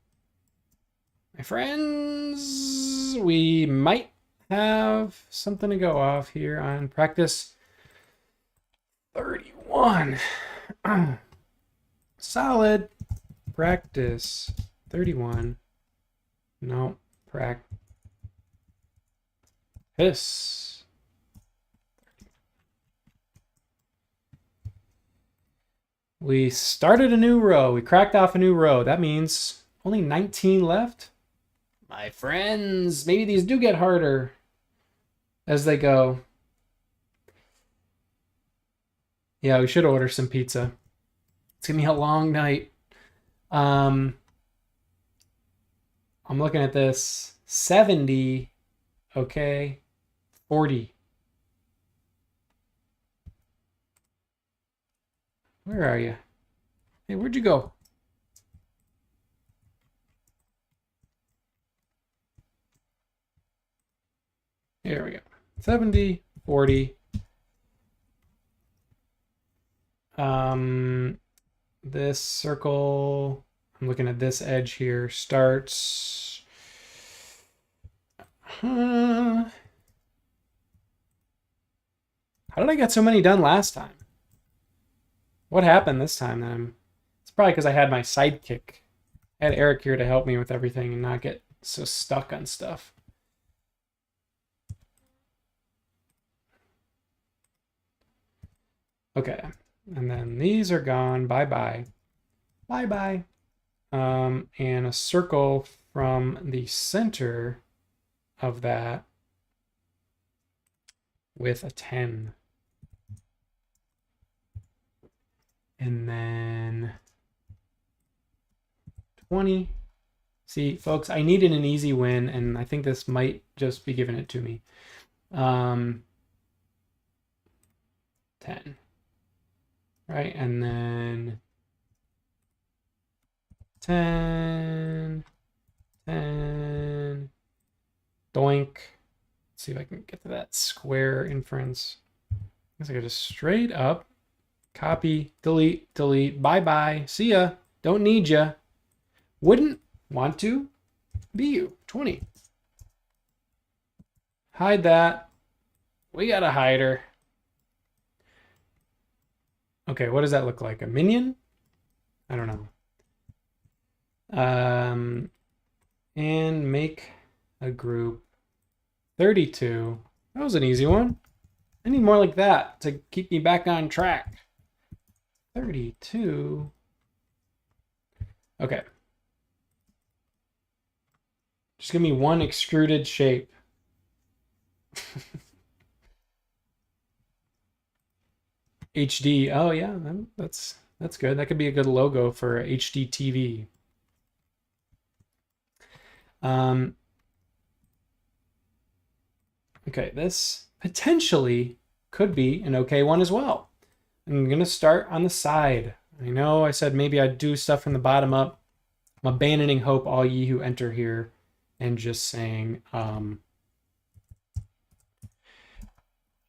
My friends, we might have something to go off here on practice 31. Solid. Practice 31. No, practice. We started a new row. We cracked off a new row. That means only 19 left. My friends, maybe these do get harder as they go. Yeah, we should order some pizza. It's gonna be a long night. I'm looking at this. 70. Okay. 40. Where are you? Hey, where'd you go? Here we go. 70, 40. This circle, I'm looking at this edge here, starts. How did I get so many done last time? What happened this time then? It's probably because I had my sidekick. I had Eric here to help me with everything and not get so stuck on stuff. Okay, and then these are gone. Bye-bye. Bye-bye. And a circle from the center of that with a 10. And then 20. See, folks, I needed an easy win, and I think this might just be giving it to me. 10. Right, and then 10, 10, doink. Let's see if I can get to that square inference. I guess I could just straight up copy, delete, delete, bye-bye, see ya, don't need ya, wouldn't want to be you, 20. Hide that. We got a hider. Okay, what does that look like? A minion? I don't know. And make a group 32. That was an easy one. I need more like that to keep me back on track. 32. Okay. Just give me one extruded shape. HD. Oh yeah, that's good. That could be a good logo for HD TV. Okay, this potentially could be an okay one as well. I'm gonna start on the side. I know I said maybe I'd do stuff from the bottom up. I'm abandoning hope, all ye who enter here, and just saying,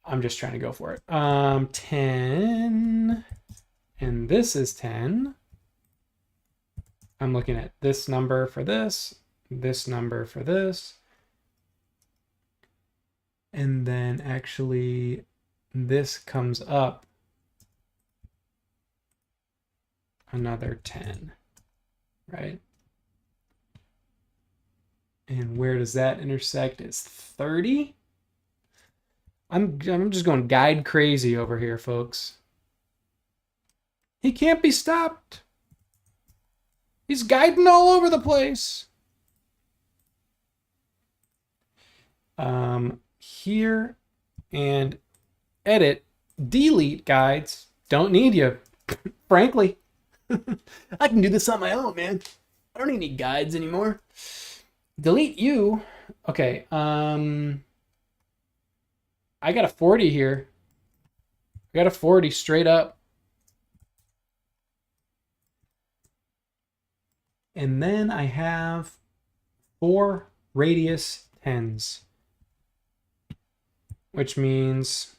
I'm just trying to go for it. 10, and this is 10. I'm looking at this number for this number for this. And then actually this comes up another 10, right? And where does that intersect? Is 30? I'm just going guide crazy over here, folks. He can't be stopped. He's guiding all over the place. Here and edit, delete guides. Don't need you, frankly. I can do this on my own, man. I don't need any guides anymore. Delete you. Okay. I got a 40 here. I got a 40 straight up. And then I have 4 radius 10s, which means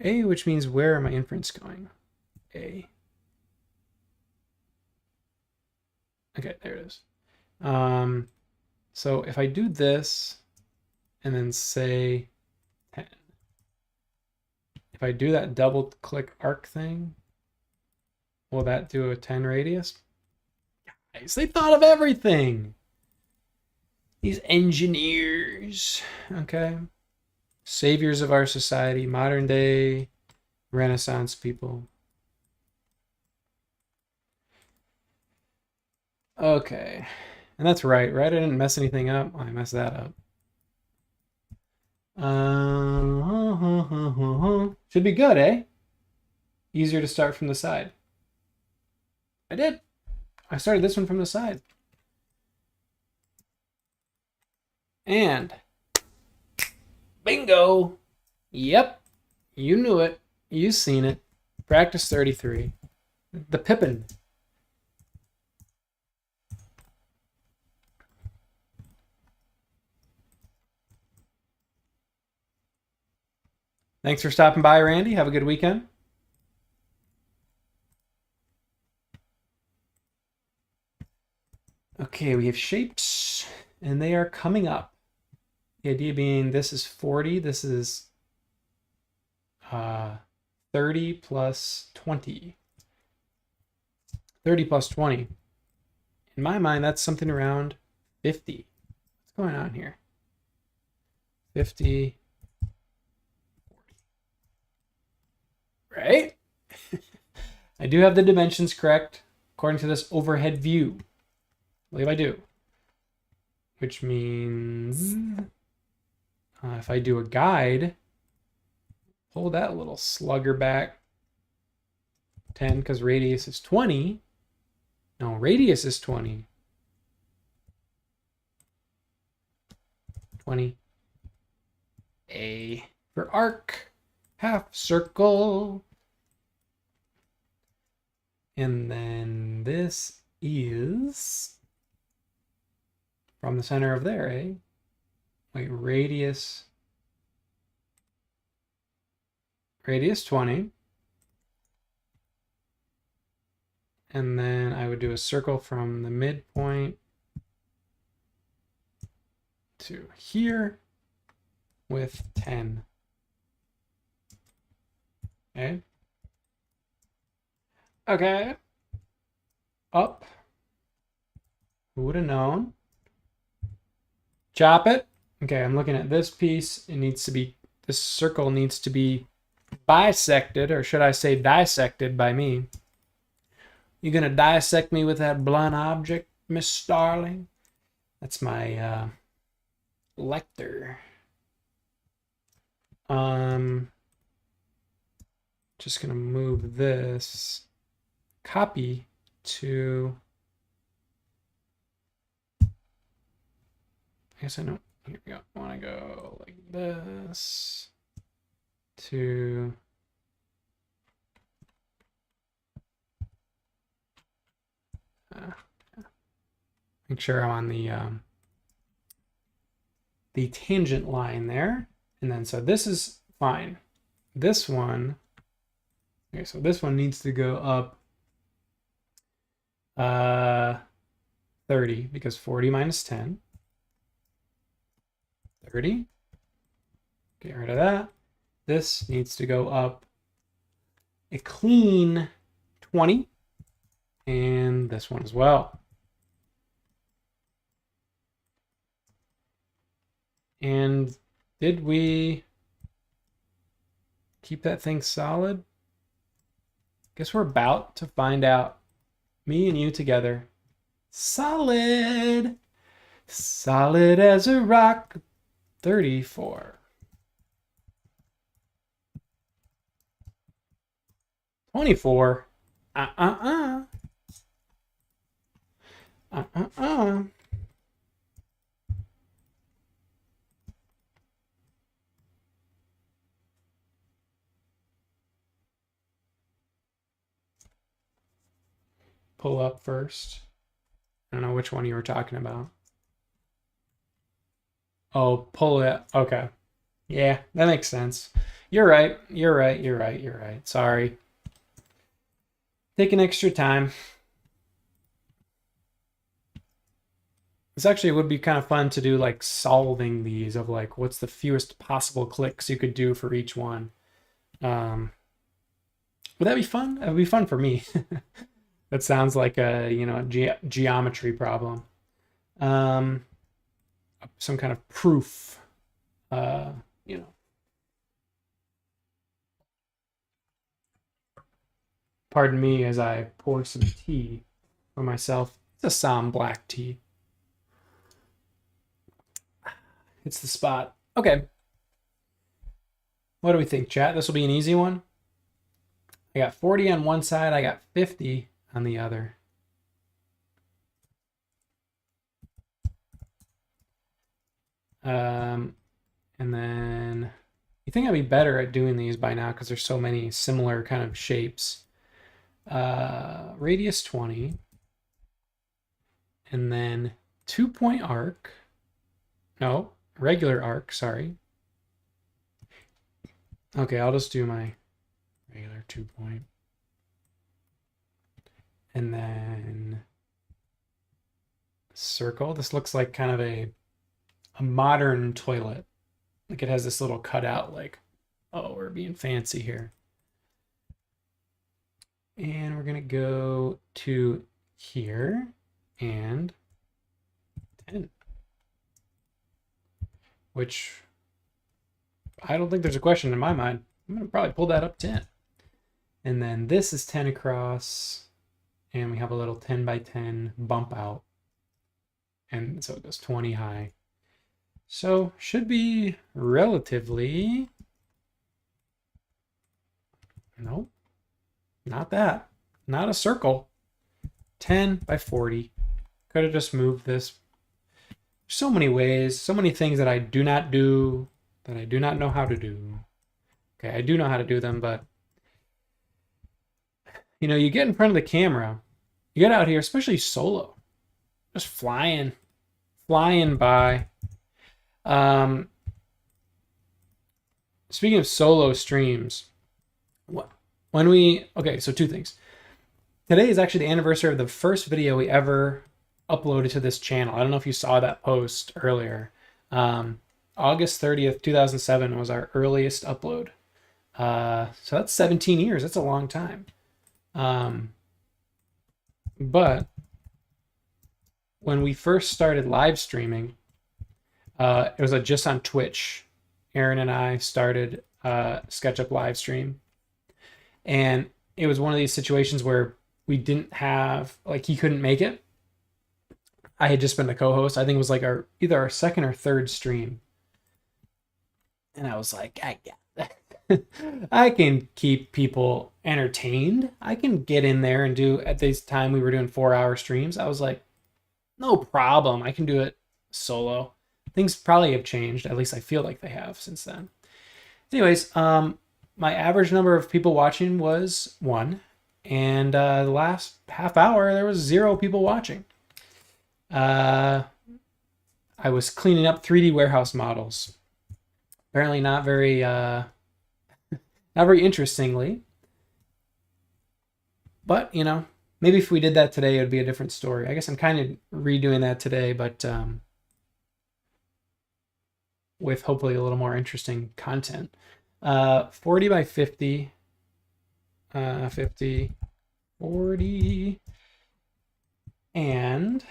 A, which means where are my inference going? A. Okay, there it is. So if I do this and then say 10, if I do that double click arc thing, will that do a 10 radius? Guys, they thought of everything. These engineers, okay? Saviors of our society, modern day Renaissance people. Okay, and that's right? I didn't mess anything up. I messed that up. Should be good, eh? Easier to start from the side. I did. I started this one from the side. And bingo. Yep. You knew it. You seen it. Practice 33. The Pippin. Thanks for stopping by, Randy. Have a good weekend. Okay, we have shapes, and they are coming up. The idea being this is 40, this is 30 plus 20. 30 plus 20. In my mind, that's something around 50. What's going on here? 50, 40. Right? I do have the dimensions correct according to this overhead view. I believe I do. Which means if I do a guide, pull that little slugger back 10 because radius is 20. No, radius is 20. 20. A for arc, half circle. And then this is from the center of there, eh? Wait, radius 20. And then I would do a circle from the midpoint to here with 10. Okay. Okay. Up. Who would have known? Chop it. Okay, I'm looking at this piece. It needs to be, this circle needs to be bisected, or should I say dissected by me. You gonna dissect me with that blunt object, Miss Starling? That's my lector. Just gonna move this copy to, I guess I know, here we go. I wanna go like this to make sure I'm on the tangent line there. And then, so this is fine. This one, okay, so this one needs to go up 30 because 40 minus 10. 30. Get rid of that. This needs to go up a clean 20, and this one as well. And did we keep that thing solid? Guess we're about to find out. Me and you together. Solid. Solid as a rock. 34. 24. Pull up first. I don't know which one you were talking about. Oh, pull it. Okay. Yeah, that makes sense. You're right. You're right. You're right. You're right. Sorry. Taking extra time. This actually would be kind of fun to do, like solving these of like what's the fewest possible clicks you could do for each one. Would that be fun? That would be fun for me. That sounds like a geometry problem. Some kind of proof. Pardon me as I pour some tea for myself. It's Assam black tea. It's the spot. Okay. What do we think, chat? This will be an easy one. I got 40 on one side. I got 50 on the other. And then you think I'd be better at doing these by now because there's so many similar kind of shapes. Radius 20. And then 2-point arc. No, regular arc, sorry. Okay, I'll just do my regular 2-point. And then circle. This looks like kind of a modern toilet. Like it has this little cutout, like, oh, we're being fancy here. And we're gonna go to here and 10. Which I don't think there's a question in my mind. I'm gonna probably pull that up 10. And then this is 10 across, and we have a little 10 by 10 bump out. And so it goes 20 high. So should be relatively, nope, not that, not a circle. 10 by 40. Could have just moved this. So many ways, so many things that I do not do, that I do not know how to do. Okay, I do know how to do them, but you get in front of the camera, you get out here, especially solo, just flying by. Speaking of solo streams, so two things. Today is actually the anniversary of the first video we ever uploaded to this channel. I don't know if you saw that post earlier. August 30th, 2007 was our earliest upload. So that's 17 years. That's a long time. But when we first started live streaming, it was just on Twitch. Aaron and I started SketchUp live stream. And it was one of these situations where we didn't have, he couldn't make it. I had just been the co-host. I think it was either our second or third stream. And I was like, I can keep people entertained. I can get in there and do, at this time we were doing 4-hour streams. I was like, no problem. I can do it solo. Things probably have changed. At least I feel like they have since then. Anyways, my average number of people watching was 1. And the last half hour, there was 0 people watching. I was cleaning up 3D warehouse models. Apparently not very interestingly. But, maybe if we did that today, it would be a different story. I guess I'm kind of redoing that today, but with hopefully a little more interesting content. 40 by 50. 50, 40, and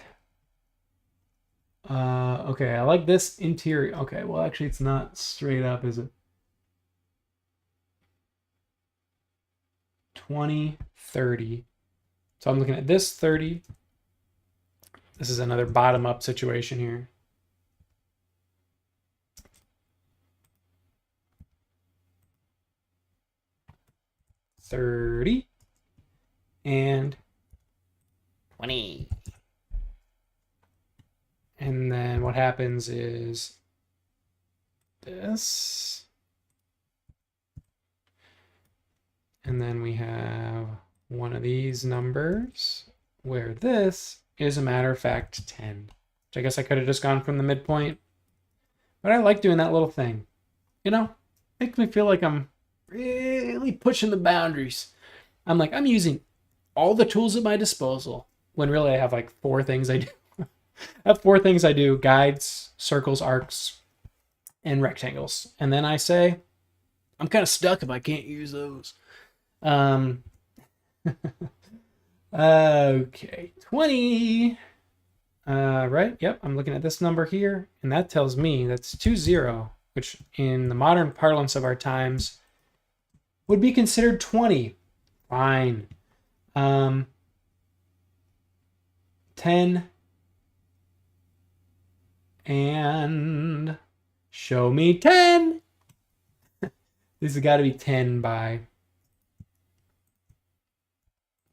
okay, I like this interior. Okay, well, actually, it's not straight up, is it? 20, 30. So I'm looking at this 30. This is another bottom up situation here. $30 and 20. And then what happens is this. And then we have one of these numbers where this is a matter of fact 10. Which I guess I could have just gone from the midpoint. But I like doing that little thing. You know, makes me feel like I'm really pushing the boundaries. I'm using all the tools at my disposal when really I have like 4 things I do. I have 4 things I do: guides, circles, arcs, and rectangles. And then I say, I'm kind of stuck if I can't use those. Okay, 20. Right? Yep, I'm looking at this number here, and that tells me that's 20, which in the modern parlance of our times would be considered 20. Fine. 10 and show me 10. These have got to be 10 by,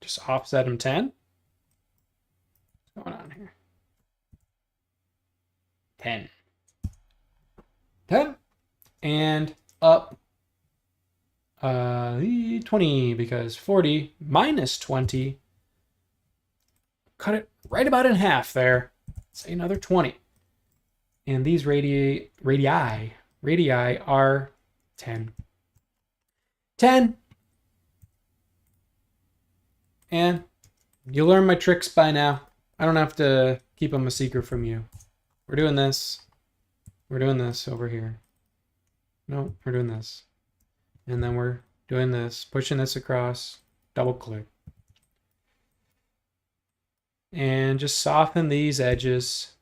just offset them 10. What's going on here? 10. 10 and up 20, because 40 minus 20, cut it right about in half there. Say another 20. And these radii are 10. 10. And you learn my tricks by now. I don't have to keep them a secret from you. We're doing this. We're doing this over here. No, we're doing this. And then we're doing this, pushing this across, double click. And just soften these edges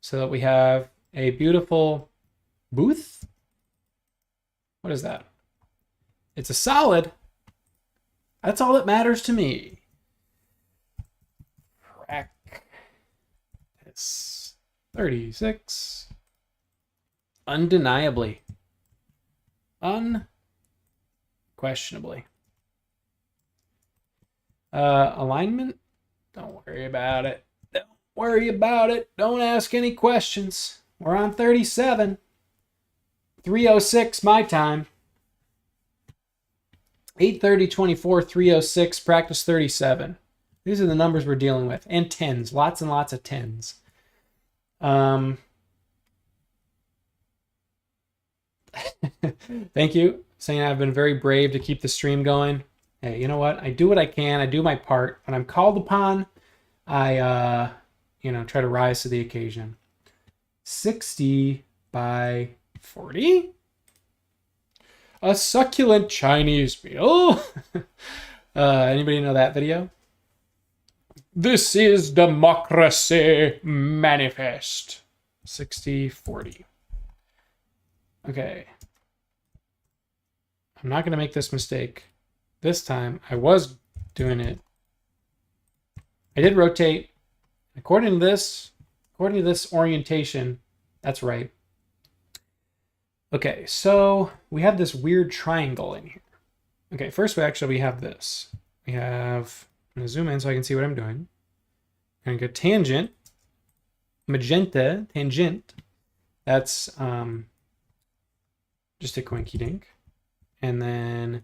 so that we have a beautiful booth. What is that? It's a solid. That's all that matters to me. Practice. 36. Undeniably. Unquestionably. Alignment? Don't worry about it. Don't worry about it. Don't ask any questions. We're on 37. 3:06 my time. 8:30:24, 3:06, practice 37. These are the numbers we're dealing with. And 10s. Lots and lots of 10s. Thank you. Saying I've been very brave to keep the stream going. Hey, you know what? I do what I can. I do my part. When I'm called upon, I try to rise to the occasion. 60 by 40. A succulent Chinese meal. Anybody know that video? This is Democracy Manifest. 60, 40. Okay. I'm not going to make this mistake. This time, I was doing it. I did rotate. According to this orientation, that's right. Okay, so we have this weird triangle in here. Okay, first we have this. We have, I'm going to zoom in so I can see what I'm doing. I'm going to go tangent, magenta, tangent. That's just a quinky dink. And then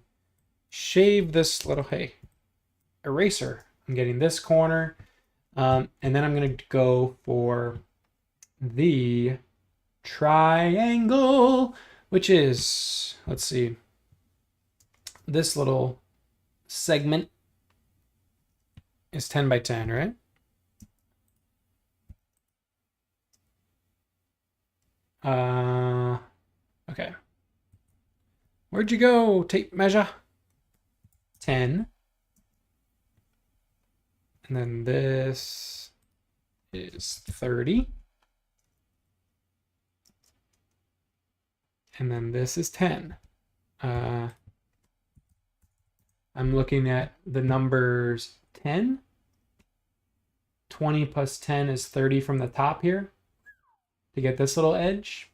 shave this little, eraser. I'm getting this corner. And then I'm going to go for the triangle, which is, let's see, this little segment is 10 by 10, right? Okay. Where'd you go, tape measure? 10. And then this is 30. And then this is 10. I'm looking at the numbers 10. 20 plus 10 is 30 from the top here to get this little edge.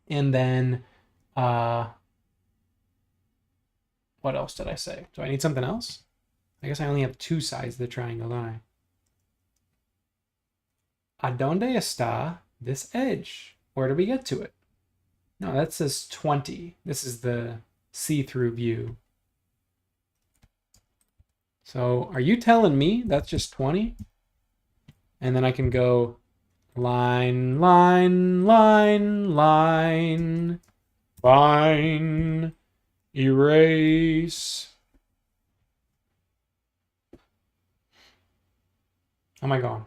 And then, what else did I say? Do I need something else? I guess I only have 2 sides of the triangle, don't I? ¿Adonde está this edge? Where do we get to it? No, that says 20. This is the see-through view. So are you telling me that's just 20? And then I can go line, line, line, line, fine, erase. Oh my God.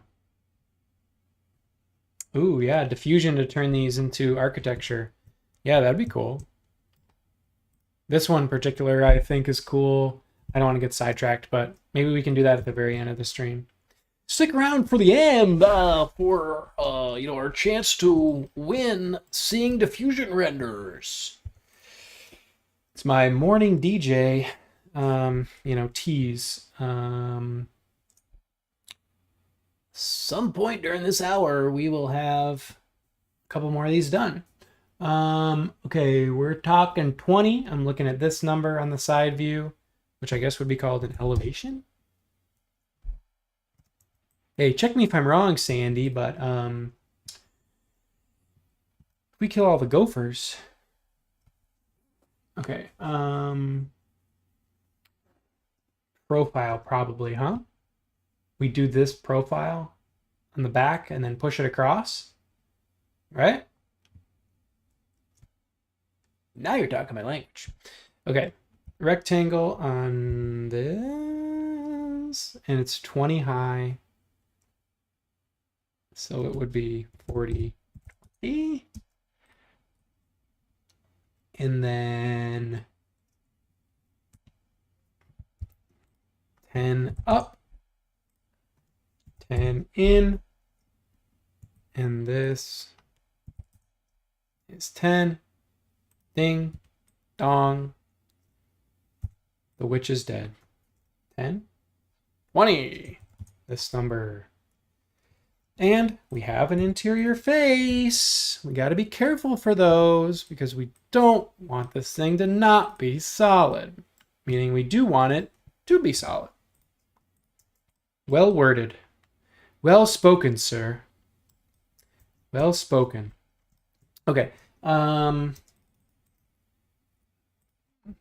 Ooh, yeah, diffusion to turn these into architecture. Yeah, that'd be cool. This one in particular I think is cool. I don't want to get sidetracked, but maybe we can do that at the very end of the stream. Stick around for the end for our chance to win seeing diffusion renders. It's my morning DJ, tease. Some point during this hour, we will have a couple more of these done. Okay, we're talking 20. I'm looking at this number on the side view, which I guess would be called an elevation. Hey, check me if I'm wrong, Sandy, but if we kill all the gophers. Okay, profile probably, huh? We do this profile on the back and then push it across, right? Now you're talking my language. Okay, rectangle on this, and it's 20 high. So it would be 40, 20. And then 10 up, 10 in, and this is 10. Ding, dong. The witch is dead. 10, 20. This number. And we have an interior face. We got to be careful for those because we don't want this thing to not be solid. Meaning we do want it to be solid. Well worded. Well spoken, sir. Well spoken. Okay.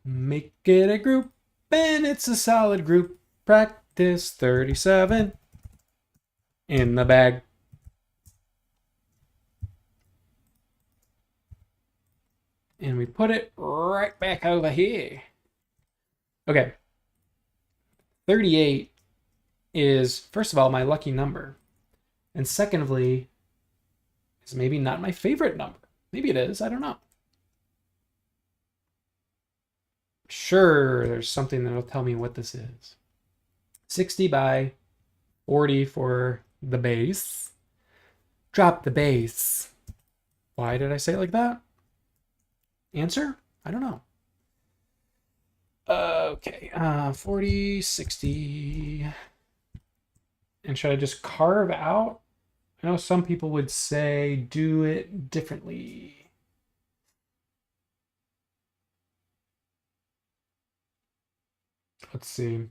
Make it a group, and it's a solid group. Practice 37 in the bag. And we put it right back over here. Okay. 38 is, first of all, my lucky number. And secondly, is maybe not my favorite number. Maybe it is. I don't know. Sure, there's something that'll tell me what this is. 60 by 40 for the base. Drop the base. Why did I say it like that? Answer? I don't know. Okay, 40, 60. And should I just carve out? I know some people would say do it differently. Let's see.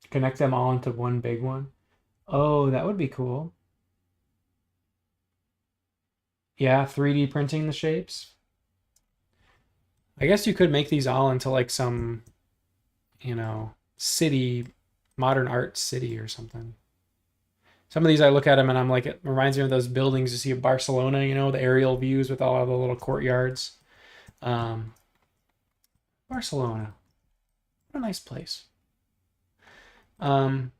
Connect them all into one big one. Oh, that would be cool. Yeah, 3D printing the shapes. I guess you could make these all into like some, city, modern art city or something. Some of these I look at them and I'm like, it reminds me of those buildings you see in Barcelona, the aerial views with all of the little courtyards. Barcelona. What a nice place. Let's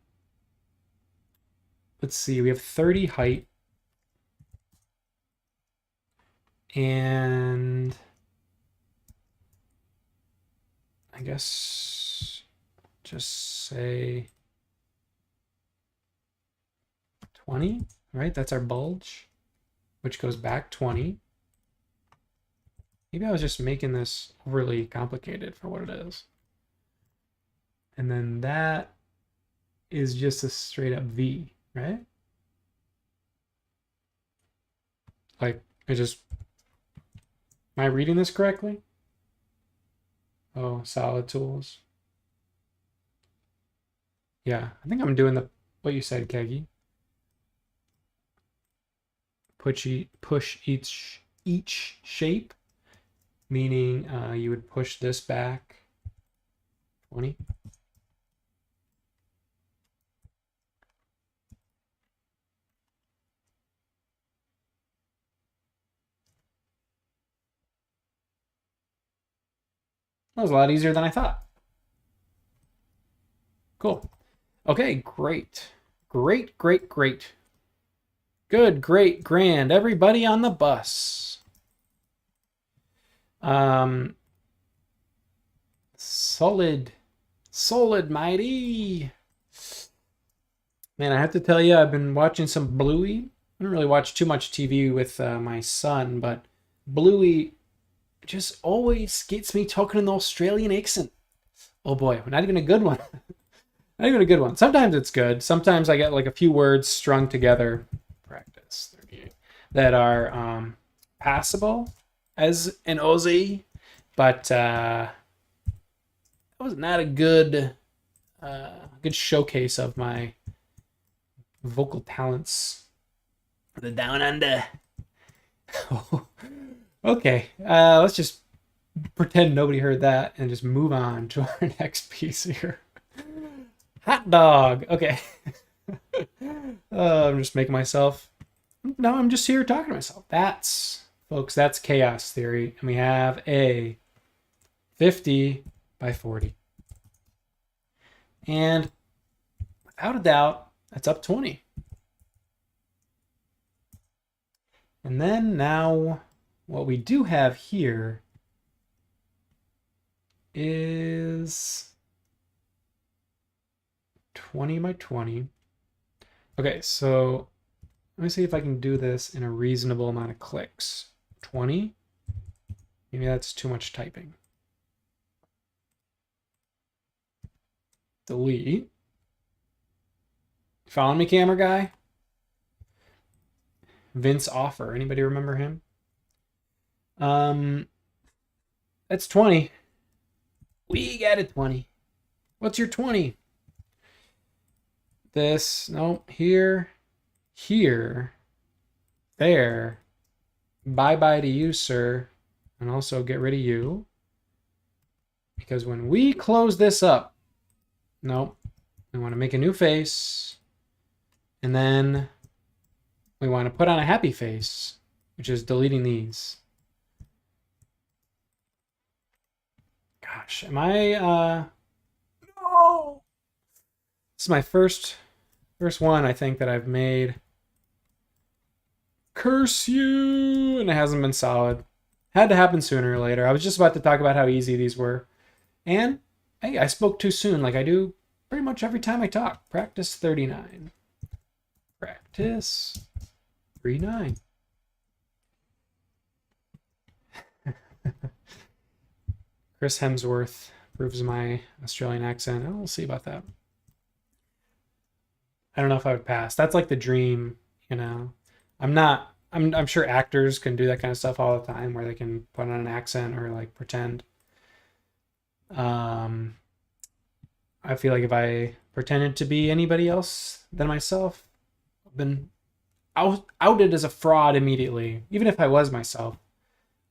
see, we have 30 height. And I guess just say 20, right? That's our bulge, which goes back 20. Maybe I was just making this overly complicated for what it is. And then that is just a straight up V, right? Like, am I reading this correctly? Oh, solid tools. Yeah, I think I'm doing what you said, Keggy. Push each shape, meaning you would push this back 20. That was a lot easier than I thought. Cool. Okay, great. Great. Good, great, grand. Everybody on the bus. Solid, mighty. Man, I have to tell you, I've been watching some Bluey. I don't really watch too much TV with my son, but Bluey just always gets me talking in the Australian accent. Oh boy, not even a good one. Not even a good one. Sometimes it's good. Sometimes I get like a few words strung together. Practice 38. That are passable as an Aussie, but that was not a good showcase of my vocal talents. The down under. Okay, let's just pretend nobody heard that and just move on to our next piece here. Hot dog. Okay. I'm just making myself. No, I'm just here talking to myself. Folks, that's chaos theory. And we have a 50 by 40. And without a doubt, that's up 20. And then now what we do have here is 20 by 20. Okay, so let me see if I can do this in a reasonable amount of clicks. 20. Maybe that's too much typing. Delete. Follow me, camera guy? Vince Offer. Anybody remember him? That's 20. We got a 20. What's your 20? This, no, here, there. Bye-bye to you, sir. And also get rid of you. Because when we close this up, nope, we want to make a new face. And then we want to put on a happy face, which is deleting these. Gosh, am I, no! This is my first one, I think, that I've made. Curse you! And it hasn't been solid. Had to happen sooner or later. I was just about to talk about how easy these were. And, hey, I spoke too soon, like I do pretty much every time I talk. Practice 39. Practice 39. Chris Hemsworth proves my Australian accent. Oh, we'll see about that. I don't know if I would pass. That's like the dream, you know. I'm sure actors can do that kind of stuff all the time where they can put on an accent or like pretend. I feel like if I pretended to be anybody else than myself, I've been outed as a fraud immediately, even if I was myself.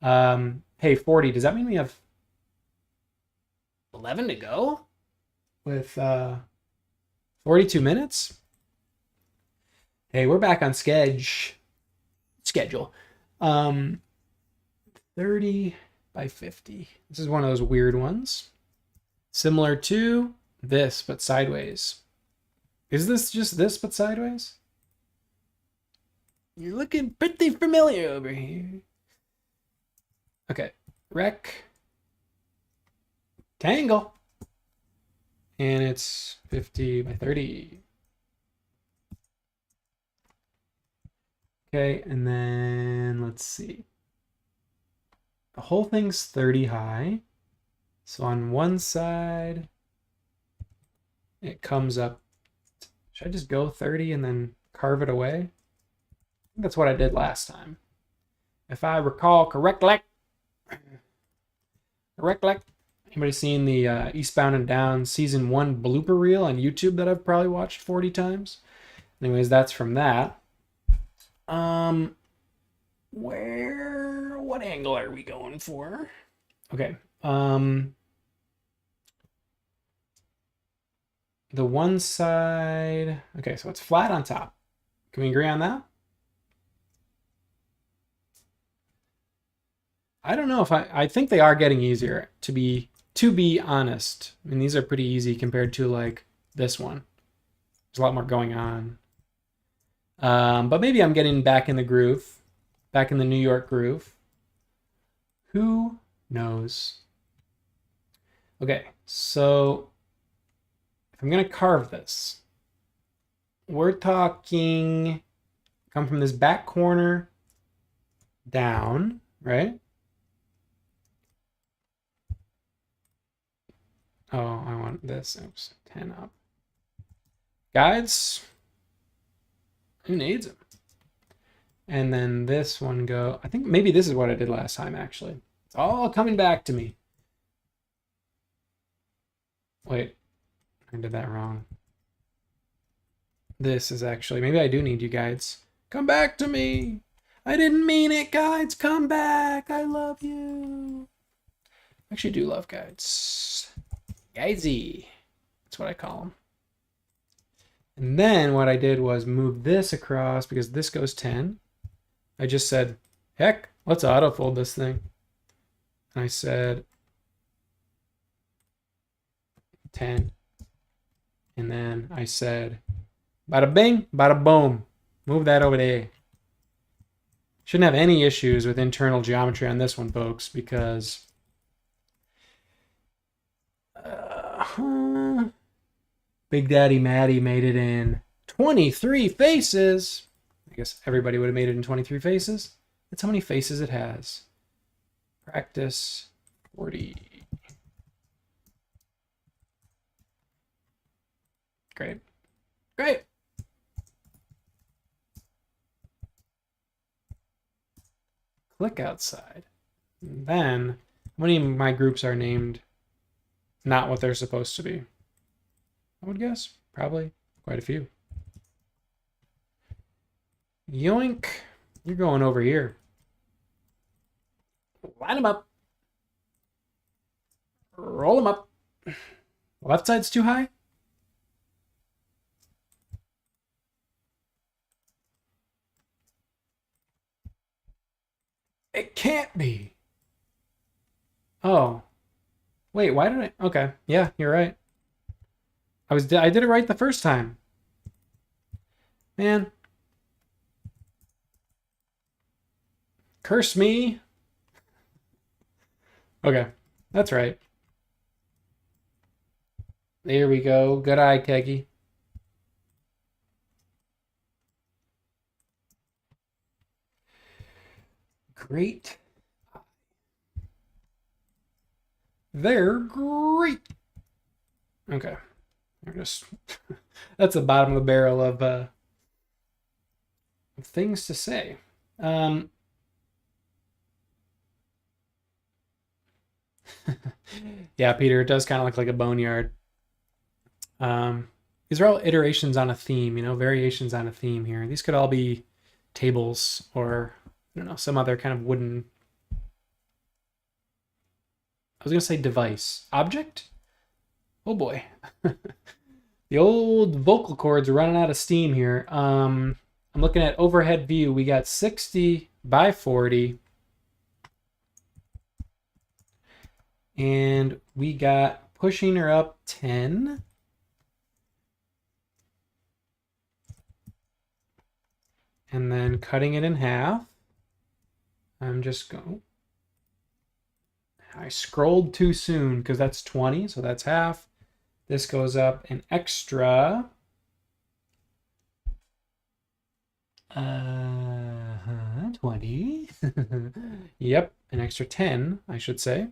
Hey, 40, does that mean we have 11 to go? With 42 minutes? Hey, we're back on schedule. 30 by 50. This is one of those weird ones. Similar to this, but sideways. Is this just this, but sideways? You're looking pretty familiar over here. Okay, rec. Tangle. And it's 50 by 30. Okay, and then let's see. The whole thing's 30 high. So on one side, it comes up. Should I just go 30 and then carve it away? I think that's what I did last time. If I recall correctly. Anybody seen the Eastbound and Down season 1 blooper reel on YouTube that I've probably watched 40 times? Anyways, that's from that. What angle are we going for? Okay. The one side, okay, so it's flat on top. Can we agree on that? I don't know if I think they are getting easier to be honest. I mean, these are pretty easy compared to like this one. There's a lot more going on. But maybe I'm getting back in the groove, back in the New York groove. Who knows? Okay, so if I'm gonna carve this, we're talking come from this back corner down, right? Oh, I want this. Oops, 10 up. Guides, who needs them? And then this one go, I think maybe this is what I did last time, actually. It's all coming back to me. Wait, I did that wrong. This is actually, maybe I do need you guides. Come back to me. I didn't mean it, guides. Come back. I love you. I actually do love guides. Guidesy. That's what I call them. And then what I did was move this across because this goes 10. I just said, heck, let's autofold this thing. And I said 10. And then I said, bada bing, bada boom. Move that over there. Shouldn't have any issues with internal geometry on this one, folks, because Big Daddy Matty made it in 23 faces. I guess everybody would have made it in 23 faces. That's how many faces it has. Practice 40. Great. Great. Click outside. And then, how many of my groups are named not what they're supposed to be? I would guess probably quite a few. Yoink. You're going over here. Line them up. Roll them up. Left side's too high. It can't be. Oh. Wait, why did I? Okay. Yeah, you're right. I did it right the first time. Man. Curse me. Okay. That's right. There we go. Good eye, Keggy. Great. They're great. Okay. They're just that's the bottom of the barrel of things to say. Yeah, Peter, it does kind of look like a boneyard. These are all iterations on a theme, you know, variations on a theme here. These could all be tables or, I don't know, some other kind of wooden, I was going to say device. Object? Oh boy. The old vocal cords are running out of steam here. I'm looking at overhead view. We got 60 by 40. And we got pushing her up 10. And then cutting it in half. I'm just going I scrolled too soon because that's 20, so that's half. This goes up an extra 20. Yep, an extra 10, I should say.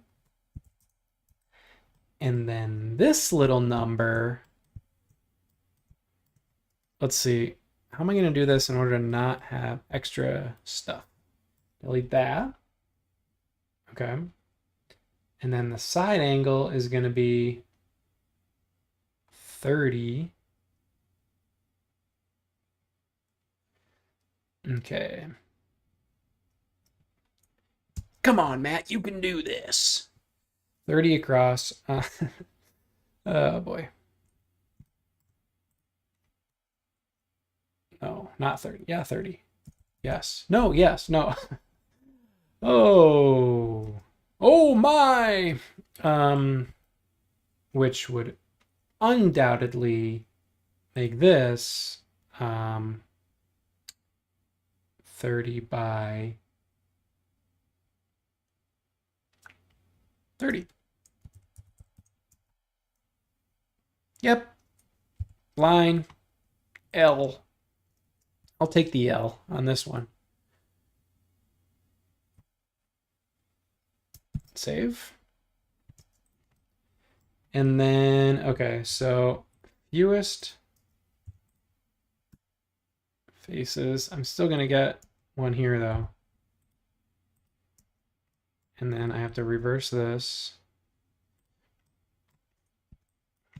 And then this little number, let's see, how am I going to do this in order to not have extra stuff? Delete that. Okay. And then the side angle is going to be 30. Okay. Come on, Matt, you can do this. 30 across. Oh boy. No, not 30. Yeah, 30. Yes. No, yes, no. Oh. Oh my. Which would undoubtedly make this 30 by 30. Yep. Line L. I'll take the L on this one. Save. And then, okay, so fewest faces. I'm still going to get one here, though. And then I have to reverse this.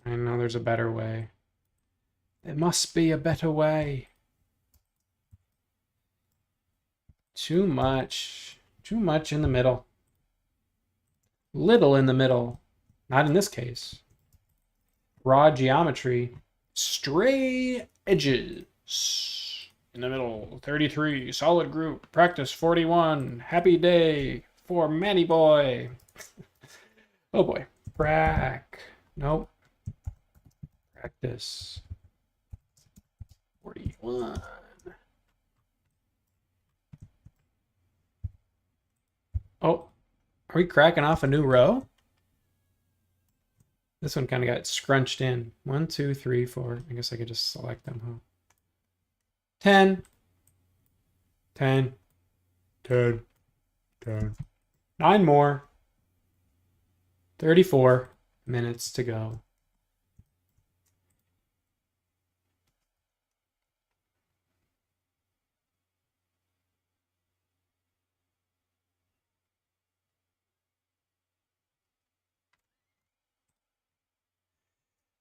I know there's a better way. There must be a better way. Too much in the middle. Little in the middle. Not in this case. Raw geometry. Stray edges. In the middle. 33. Solid group. Practice 41. Happy day for Manny boy. Oh boy. Nope. Practice 41. Oh, are we cracking off a new row? This one kind of got scrunched in. 1, 2, 3, 4. I guess I could just select them, huh? 10. 10. 10. 10. 9 more. 34 minutes to go.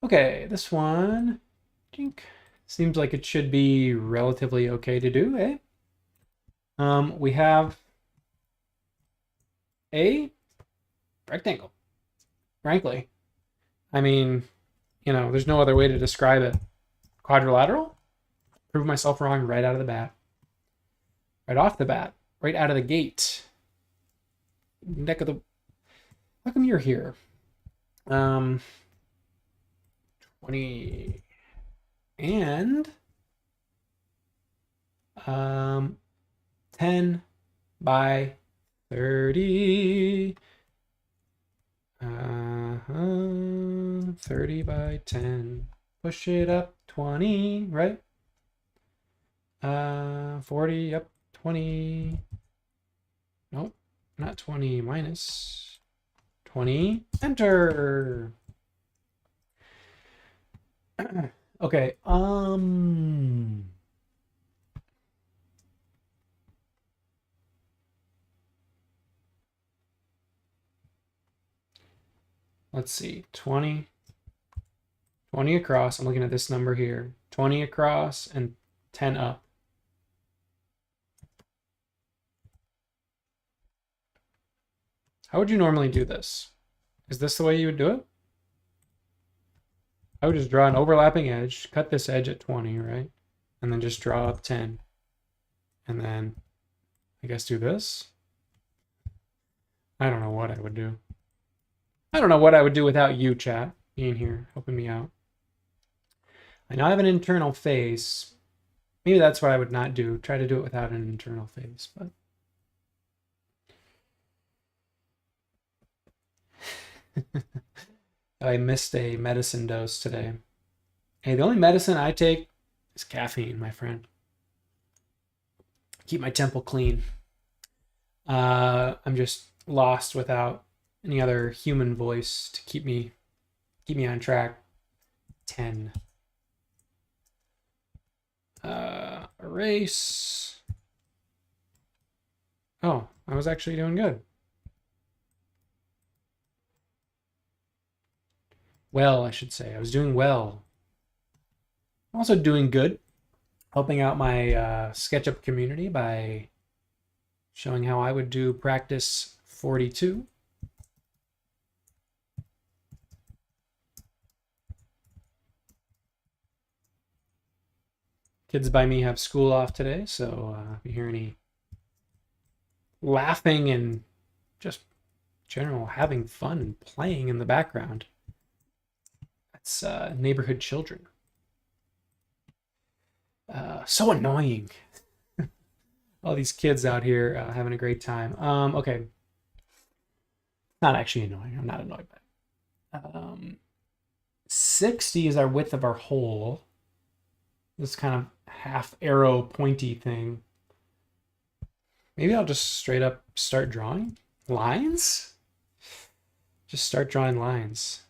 Okay, this one, I think, seems like it should be relatively okay to do, eh? We have a rectangle, frankly. I mean, you know, there's no other way to describe it. Quadrilateral? Prove myself wrong right out of the bat. Right off the bat. Right out of the gate. Neck of the... How come you're here? 20 and 10 by 30. 30 by 10. Push it up 20, right? 40, yep, 20. Nope, not 20, minus 20. Enter. Okay, let's see, 20 across. I'm looking at this number here. 20 across and 10 up. How would you normally do this? Is this the way you would do it? I would just draw an overlapping edge, cut this edge at 20, right? And then just draw up 10. And then, I guess, do this. I don't know what I would do. I don't know what I would do without you, chat, being here, helping me out. I now have an internal face. Maybe that's what I would not do. Try to do it without an internal face, but... I missed a medicine dose today. Hey, the only medicine I take is caffeine, my friend. Keep my temple clean. I'm just lost without any other human voice to keep me on track. 10. Erase. Oh, I was actually doing good. Well, I should say. I was doing well. I'm also doing good. Helping out my SketchUp community by showing how I would do practice 42. Kids by me have school off today, so if you hear any laughing and just general having fun and playing in the background, that's neighborhood children. So annoying. All these kids out here having a great time. Okay. Not actually annoying. I'm not annoyed by it. 60 is our width of our hole. This kind of half arrow pointy thing. Maybe I'll just straight up start drawing lines. Just start drawing lines.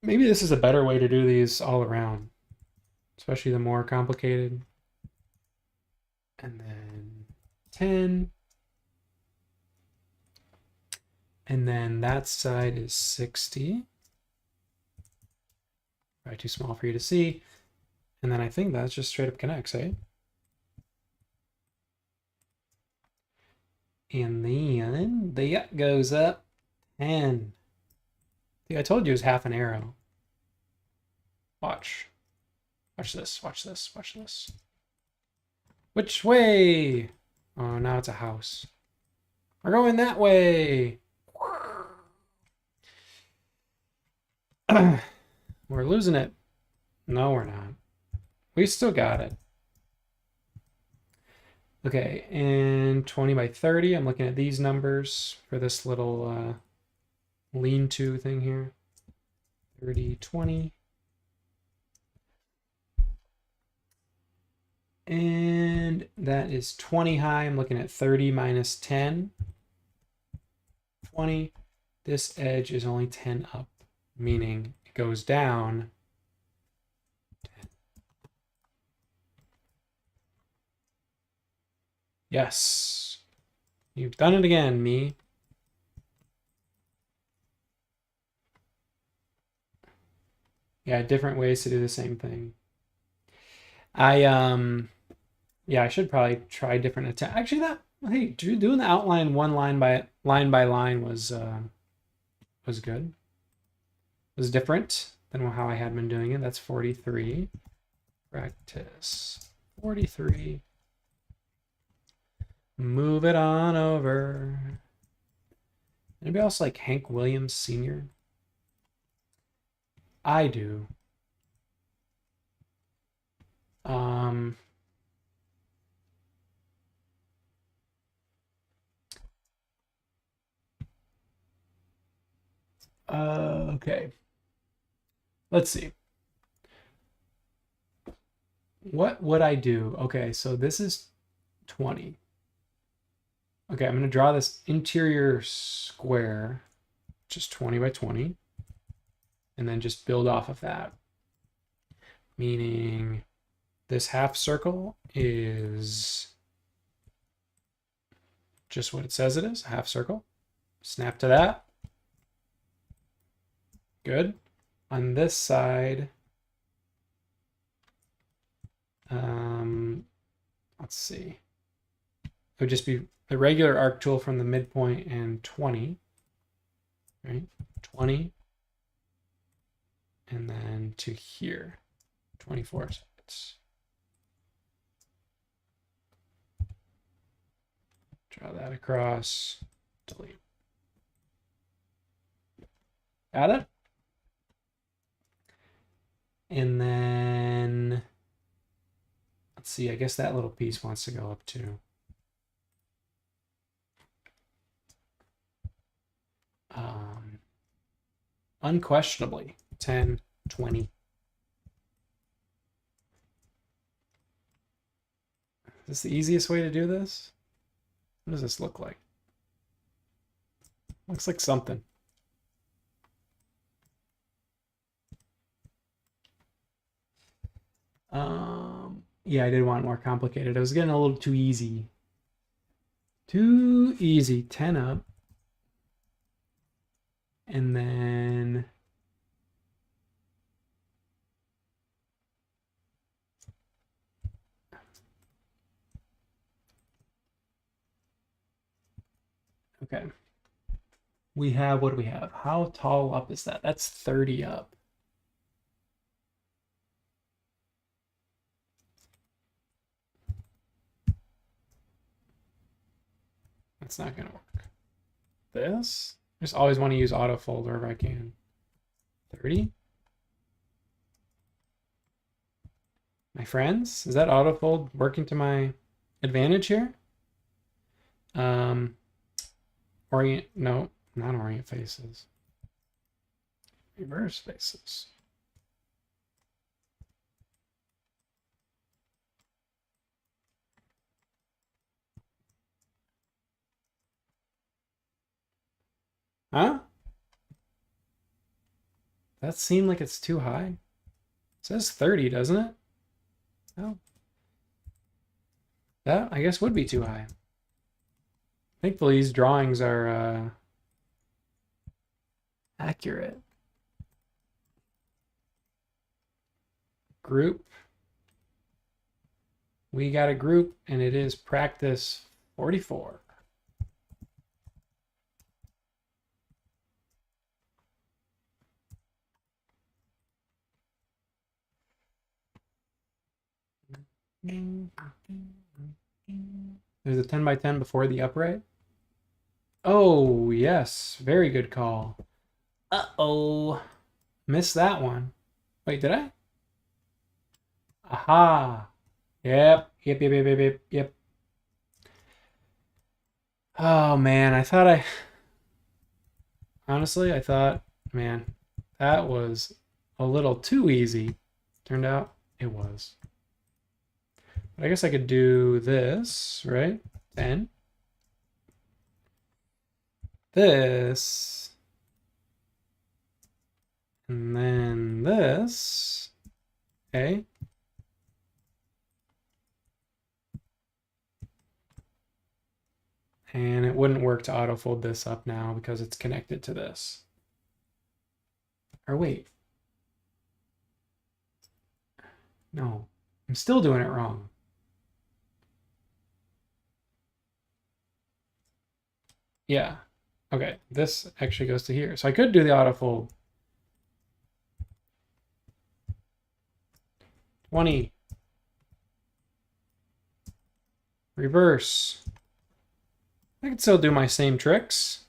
Maybe this is a better way to do these all around, especially the more complicated. And then 10. And then that side is 60. Probably too small for you to see. And then I think that's just straight up connects, eh? And then that goes up 10. See, I told you it was half an arrow. Watch. Watch this, watch this, watch this. Which way? Oh, now it's a house. We're going that way. We're losing it. No, we're not. We still got it. Okay, and 20 by 30. I'm looking at these numbers for this little lean-to thing here. 30, 20. And that is 20 high. I'm looking at 30 minus 10. 20. This edge is only 10 up, meaning it goes down 10. Yes. You've done it again, me. Yeah, different ways to do the same thing. Yeah, I should probably try different attempts. Actually, hey, doing the outline one line by line was good. Was different than how I had been doing it. That's 43. Practice 43. Move it on over. Anybody else like Hank Williams Sr.? I do. Okay. Let's see. What would I do? Okay, so this is 20. Okay, I'm going to draw this interior square, just 20 by 20, and then just build off of that. Meaning this half circle is just what it says it is, a half circle. Snap to that. Good. On this side, let's see. It would just be the regular arc tool from the midpoint and 20, right? 20, and then to here, 24 seconds. Draw that across, delete. Got it? And then, let's see, I guess that little piece wants to go up too. Unquestionably, 10, 20. Is this the easiest way to do this? What does this look like? Looks like something. Yeah, I did want it more complicated. It was getting a little too easy. Too easy. 10 up. And then okay. We have, what do we have? How tall up is that? That's 30 up. That's not gonna work. This? I just always want to use autofold wherever I can. 30? My friends? Is that autofold working to my advantage here? Orient, no, not orient faces. Reverse faces. Huh? That seemed like it's too high. It says 30, doesn't it? Oh. That, I guess, would be too high. Thankfully, these drawings are accurate. Group. We got a group, and it is practice 44. There's a 10 by 10 before the upright. Oh, yes. Very good call. Uh-oh. Missed that one. Wait, did I? Aha. Yep. Yep. Oh, man. Honestly, I thought, man, that was a little too easy. Turned out it was. But I guess I could do this, right? 10. This. And then this. Okay. And it wouldn't work to autofold this up now because it's connected to this. Or wait. No, I'm still doing it wrong. Yeah. Okay, this actually goes to here. So I could do the autofold. 20. Reverse. I can still do my same tricks.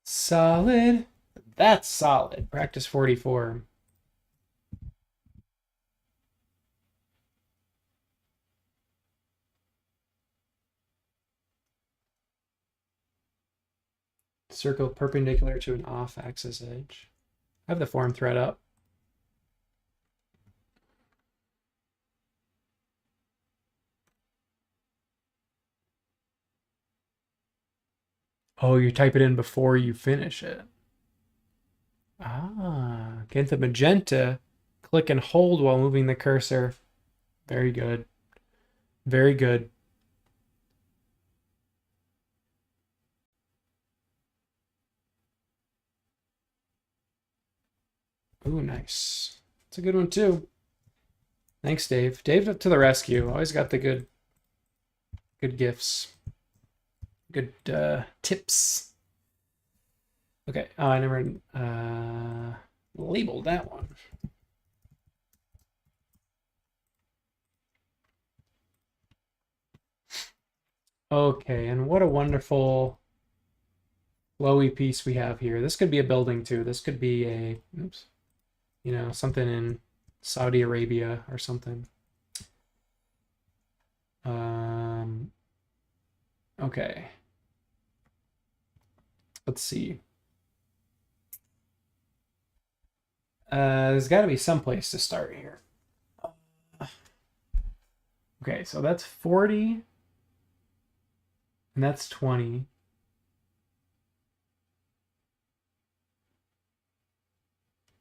Solid. That's solid. Practice 44. Circle perpendicular to an off-axis edge. I have the form thread up. Oh, you type it in before you finish it. Ah, get the magenta, click and hold while moving the cursor. Very good. Very good. Ooh, nice. It's a good one too. Thanks, Dave. Dave to the rescue. Always got the good gifts. Good tips. Okay, I never labeled that one. Okay, and what a wonderful flowy piece we have here. This could be a building too. This could be a, oops, you know, something in Saudi Arabia or something. Okay. Let's see. There's got to be some place to start here. Okay, so that's 40. And that's 20.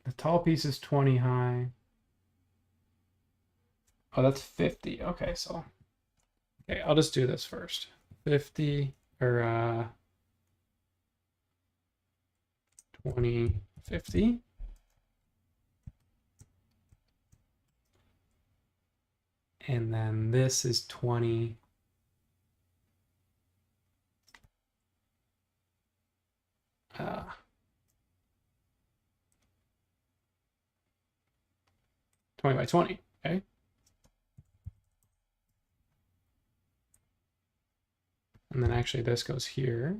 The tall piece is 20 high. Oh, that's 50. Okay, so. Okay, I'll just do this first. 50 or 20, 50. And then this is 20. 20 by 20, okay? And then actually this goes here,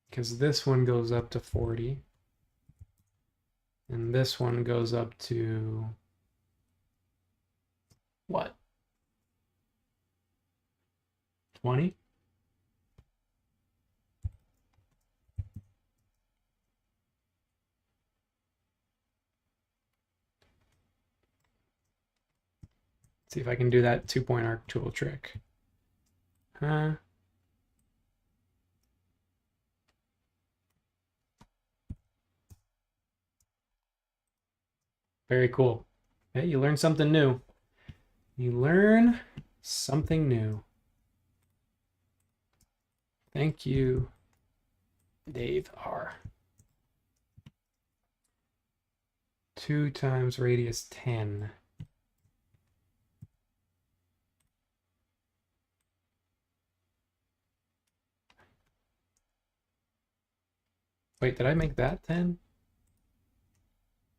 because this one goes up to 40. And this one goes up to what? 20? See if I can do that 2-point arc tool trick. Very cool. Hey, you learn something new. You learn something new. Thank you, Dave R. 2 times radius 10. Wait, did I make that 10?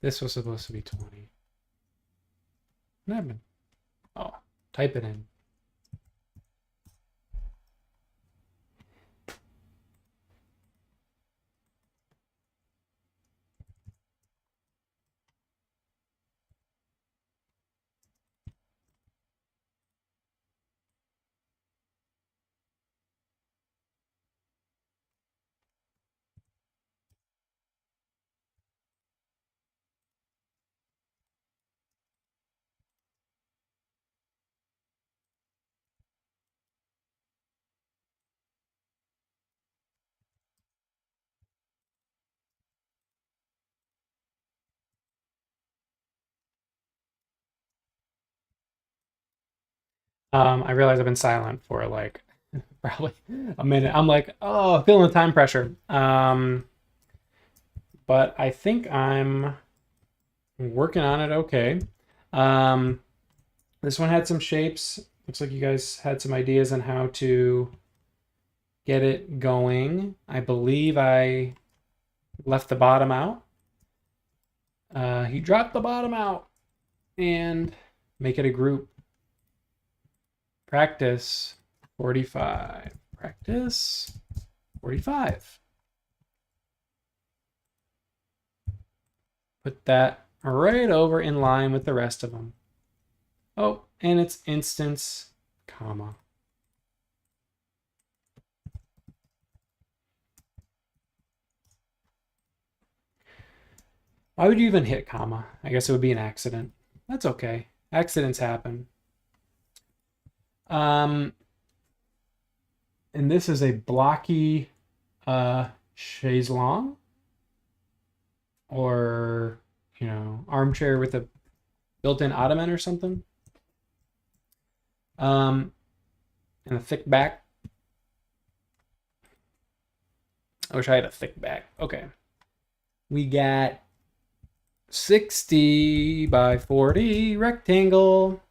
This was supposed to be 20. What happened? Oh, type it in. I realize I've been silent for like probably a minute. I'm like, oh, feeling the time pressure. But I think I'm working on it okay. This one had some shapes. Looks like you guys had some ideas on how to get it going. I believe I left the bottom out. He dropped the bottom out and make it a group. Practice 45. Practice 45. Put that right over in line with the rest of them. Oh, and it's instance, comma. Why would you even hit comma? I guess it would be an accident. That's okay. Accidents happen. And this is a blocky chaise longue, or armchair with a built-in ottoman or something. And a thick back. I wish I had a thick back. Okay. We got 60 by 40 rectangle.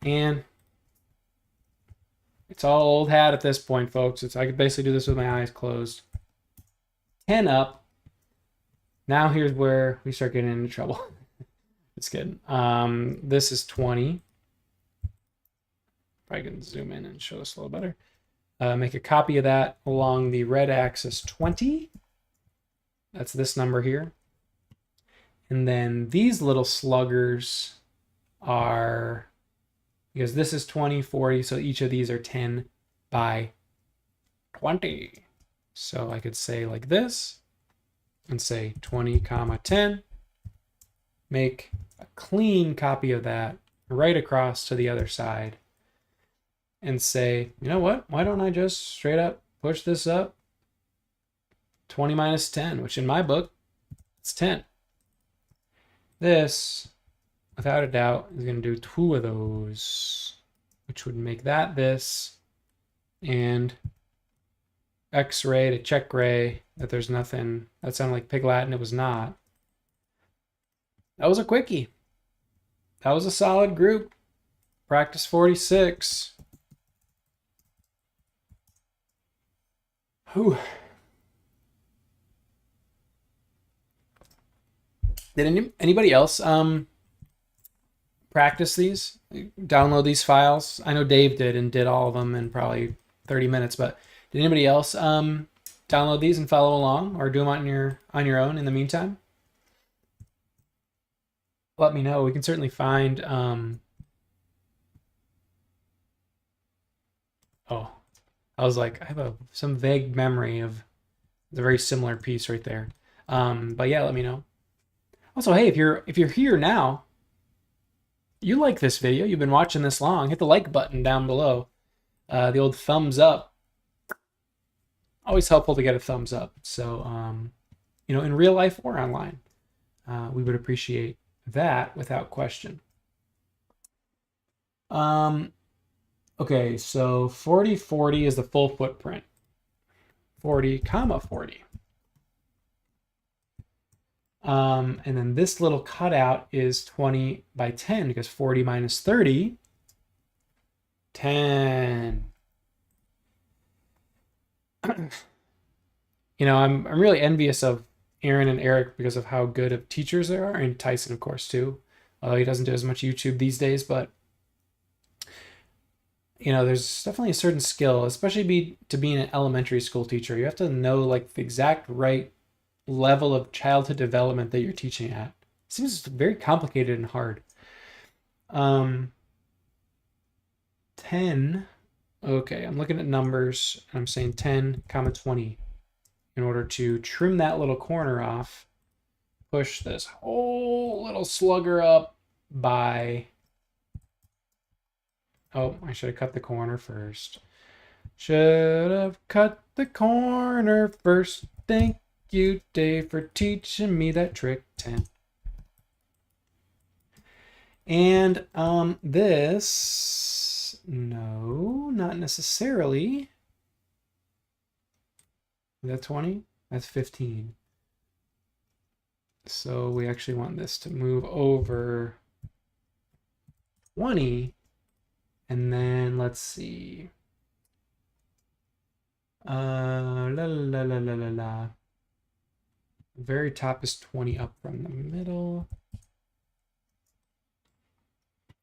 And it's all old hat at this point, folks. I could basically do this with my eyes closed. 10 up. Now here's where we start getting into trouble. Just kidding. This is 20. Probably can zoom in and show this a little better. Make a copy of that along the red axis 20. That's this number here. And then these little sluggers are, because this is 20, 40, so each of these are 10 by 20. So I could say like this and say 20 comma 10. Make a clean copy of that right across to the other side and say, you know what? Why don't I just straight up push this up 20 minus 10, which in my book, it's 10. This, without a doubt, is going to do 2 of those, which would make that this, and X-ray to check ray that there's nothing. That sounded like Pig Latin. It was not. That was a quickie. That was a solid group. Practice 46. Whew. Did anybody else practice these? Download these files? I know Dave did and did all of them in probably 30 minutes, but did anybody else download these and follow along or do them on your own in the meantime? Let me know. We can certainly find oh, I was like, I have some vague memory of the very similar piece right there. But yeah, let me know. Also, hey, if you're here now, you like this video, you've been watching this long, hit the like button down below. The old thumbs up. Always helpful to get a thumbs up. So, in real life or online, we would appreciate that without question. Okay, so 40, 40 is the full footprint. 40, comma 40. And then this little cutout is 20 by 10 because 40 minus 30, 10. I'm really envious of Aaron and Eric because of how good of teachers they are, and Tyson, of course, too. Although he doesn't do as much YouTube these days, but there's definitely a certain skill, especially to being an elementary school teacher. You have to know like the exact right level of childhood development that you're teaching at. It seems very complicated and hard. 10. Okay, I'm looking at numbers and I'm saying 10 comma 20 in order to trim that little corner off. Push this whole little slugger up by, oh, I should have cut the corner first. Should have cut the corner first. Thank you, Dave, for teaching me that trick. 10. And this, no, not necessarily. Is that 20? That's 15. So we actually want this to move over 20. And then let's see. La la la la la la. The very top is 20 up from the middle.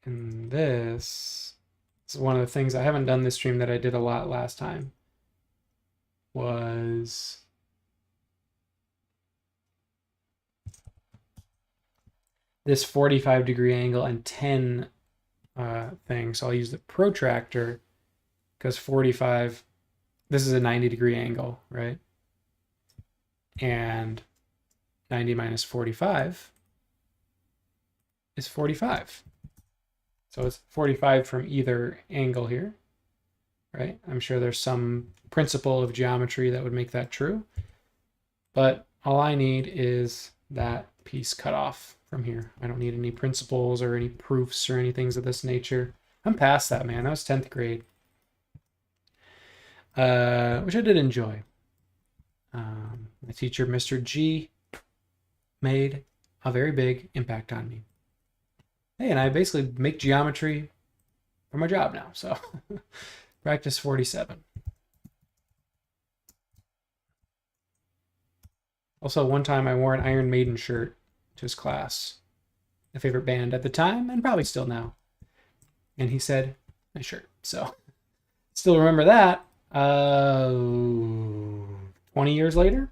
And this is one of the things I haven't done this stream that I did a lot last time. Was this 45-degree angle and 10 thing. So I'll use the protractor because 45, this is a 90-degree angle, right? And 90 minus 45 is 45. So it's 45 from either angle here, right? I'm sure there's some principle of geometry that would make that true. But all I need is that piece cut off from here. I don't need any principles or any proofs or anything of this nature. I'm past that, man. That was 10th grade. Which I did enjoy. My teacher, Mr. G, made a very big impact on me. Hey, and I basically make geometry for my job now. So practice 47. Also, one time I wore an Iron Maiden shirt to his class, a favorite band at the time and probably still now. And he said, nice shirt. So still remember that. 20 years later.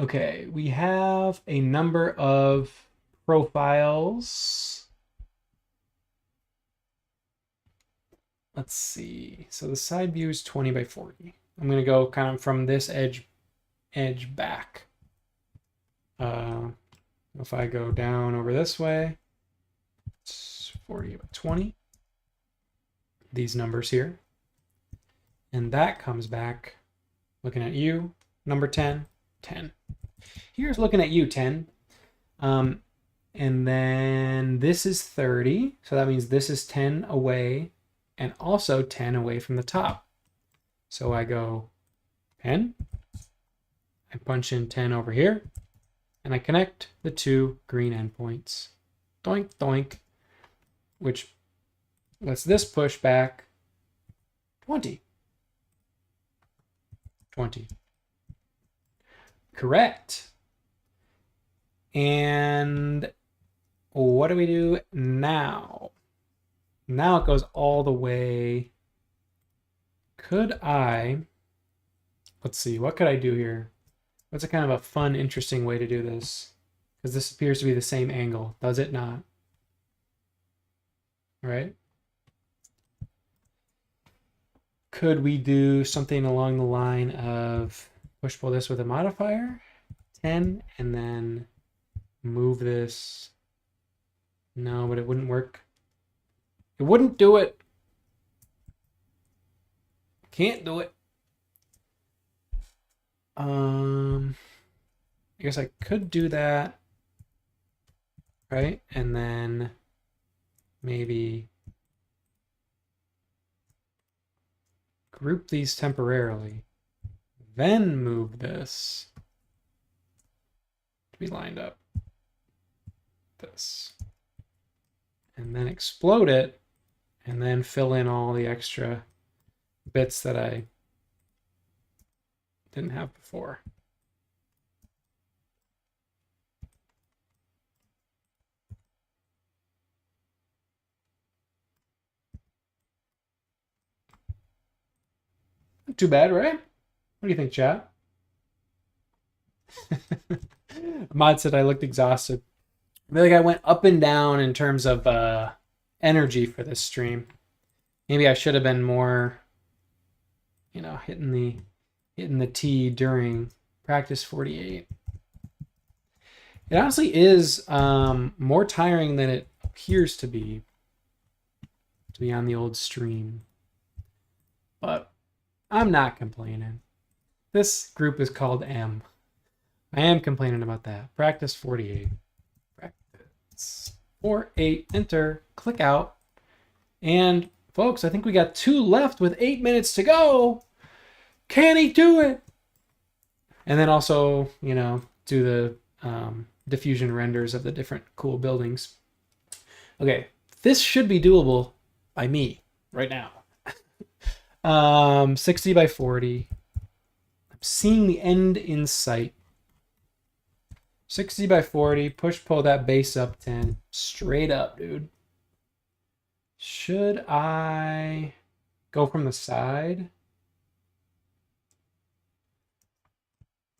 Okay, we have a number of profiles. Let's see. So the side view is 20 by 40. I'm going to go kind of from this edge back. If I go down over this way, it's 40 by 20. These numbers here. And that comes back, looking at you, number 10, 10. Here's looking at you, 10. And then this is 30. So that means this is 10 away and also 10 away from the top. So I go 10. I punch in 10 over here. And I connect the two green endpoints. Doink, doink. Which lets this push back 20. 20. Correct. And what do we do now? Now it goes all the way. Could I, let's see, what could I do here? What's a kind of a fun, interesting way to do this? Because this appears to be the same angle, does it not? Right? Could we do something along the line of push pull this with a modifier, 10, and then move this? No, but it wouldn't work. It wouldn't do it. Can't do it. I guess I could do that, right? And then maybe group these temporarily, then move this to be lined up. This. And then explode it, and then fill in all the extra bits that I didn't have before. Not too bad, right? What do you think, chat? Mod said I looked exhausted. I feel like I went up and down in terms of energy for this stream. Maybe I should have been more, you know, hitting the T during practice 48. It honestly is more tiring than it appears to be on the old stream. But I'm not complaining. This group is called M. I am complaining about that. Practice 48. Practice 48. Enter. Click out. And folks, I think we got 2 left with 8 minutes to go. Can he do it? And then also, you know, do the diffusion renders of the different cool buildings. Okay, this should be doable by me right now. 60 by 40. I'm seeing the end in sight. 60 by 40. Push pull that base up 10. Straight up, dude. Should I go from the side?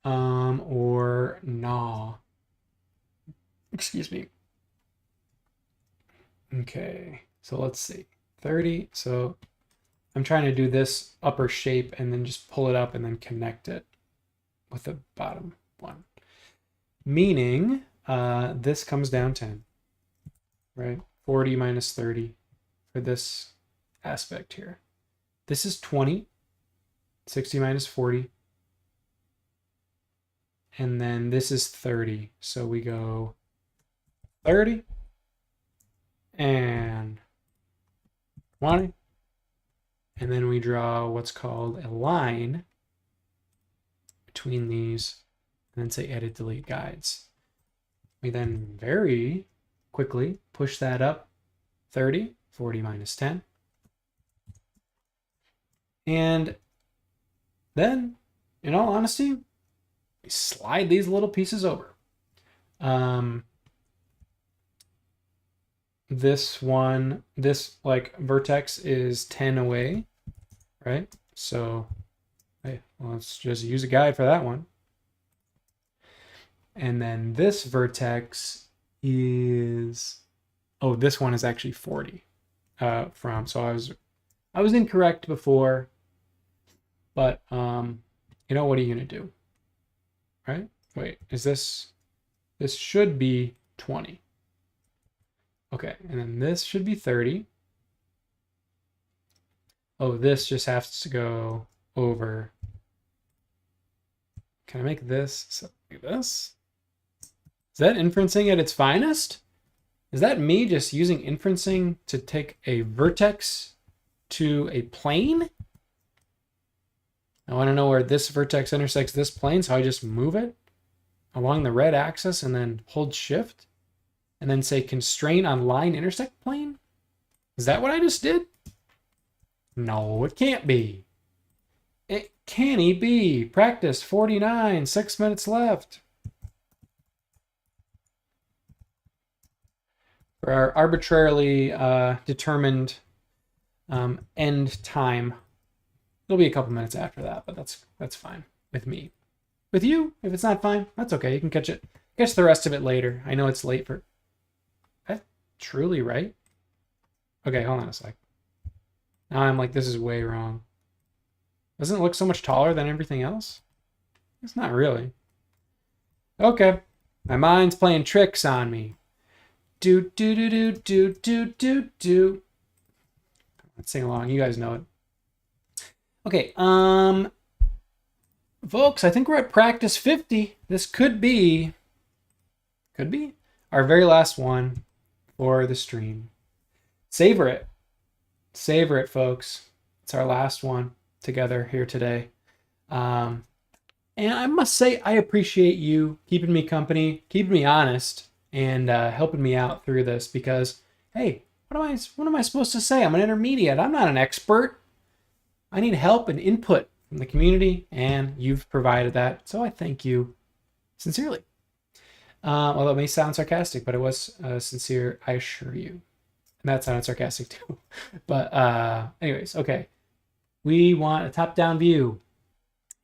Or nah. Excuse me. Okay, so let's see. 30. So I'm trying to do this upper shape and then just pull it up and then connect it with the bottom one. Meaning this comes down 10, right? 40 minus 30 for this aspect here. This is 20, 60 minus 40. And then this is 30. So we go 30 and 20. And then we draw what's called a line between these and then say edit delete guides. We then very quickly push that up 30, 40 minus 10. And then, in all honesty, we slide these little pieces over. This one, this like vertex is 10 away, right? So, hey, well, let's just use a guide for that one. And then this vertex is, oh, this one is actually 40 from. So I was incorrect before, but you know, what are you gonna do, right? Wait, is this should be 20. Okay, and then this should be 30. Oh, this just has to go over. Can I make this like this? Is that inferencing at its finest? Is that me just using inferencing to take a vertex to a plane? I want to know where this vertex intersects this plane, so I just move it along the red axis and then hold shift and then say constraint on line intersect plane? Is that what I just did? No, it can't be. It can't be. Practice 49, 6 minutes left. For our arbitrarily determined end time. It'll be a couple minutes after that, but that's fine with me. With you, if it's not fine, that's okay. You can catch the rest of it later. I know it's late for. That's truly right. Okay, hold on a sec. Now I'm like, this is way wrong. Doesn't it look so much taller than everything else? It's not really. Okay, my mind's playing tricks on me. Do do do do do do do do. Let's sing along. You guys know it. Okay, folks, I think we're at practice 50. This could be our very last one for the stream. Savor it. Savor it, folks. It's our last one together here today. And I must say, I appreciate you keeping me company, keeping me honest, and helping me out through this because, hey, what am I supposed to say? I'm an intermediate. I'm not an expert. I need help and input from the community, and you've provided that. So I thank you sincerely. Although it may sound sarcastic, but it was sincere, I assure you. And that sounded sarcastic too. But anyways, okay. We want a top-down view.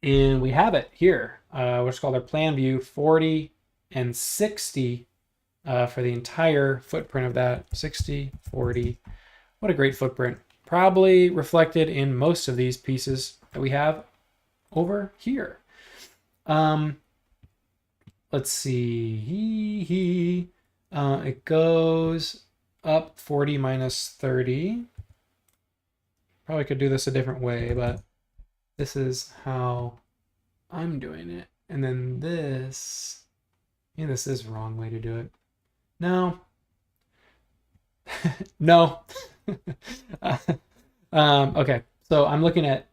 And we have it here. What's called our plan view, 40 and 60 for the entire footprint of that. 60, 40. What a great footprint. Probably reflected in most of these pieces that we have over here. Let's see. It goes up 40 minus 30. Probably could do this a different way, but this is how I'm doing it. And then this, yeah, this is the wrong way to do it. No. No. Okay, so I'm looking at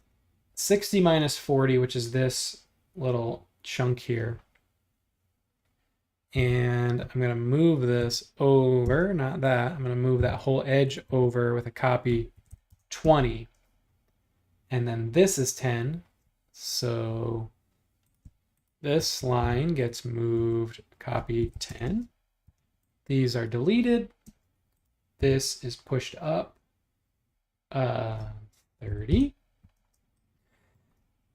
60 minus 40, which is this little chunk here. And I'm going to move this over, not that. I'm going to move that whole edge over with a copy 20. And then this is 10. So this line gets moved, copy 10. These are deleted. This is pushed up 30.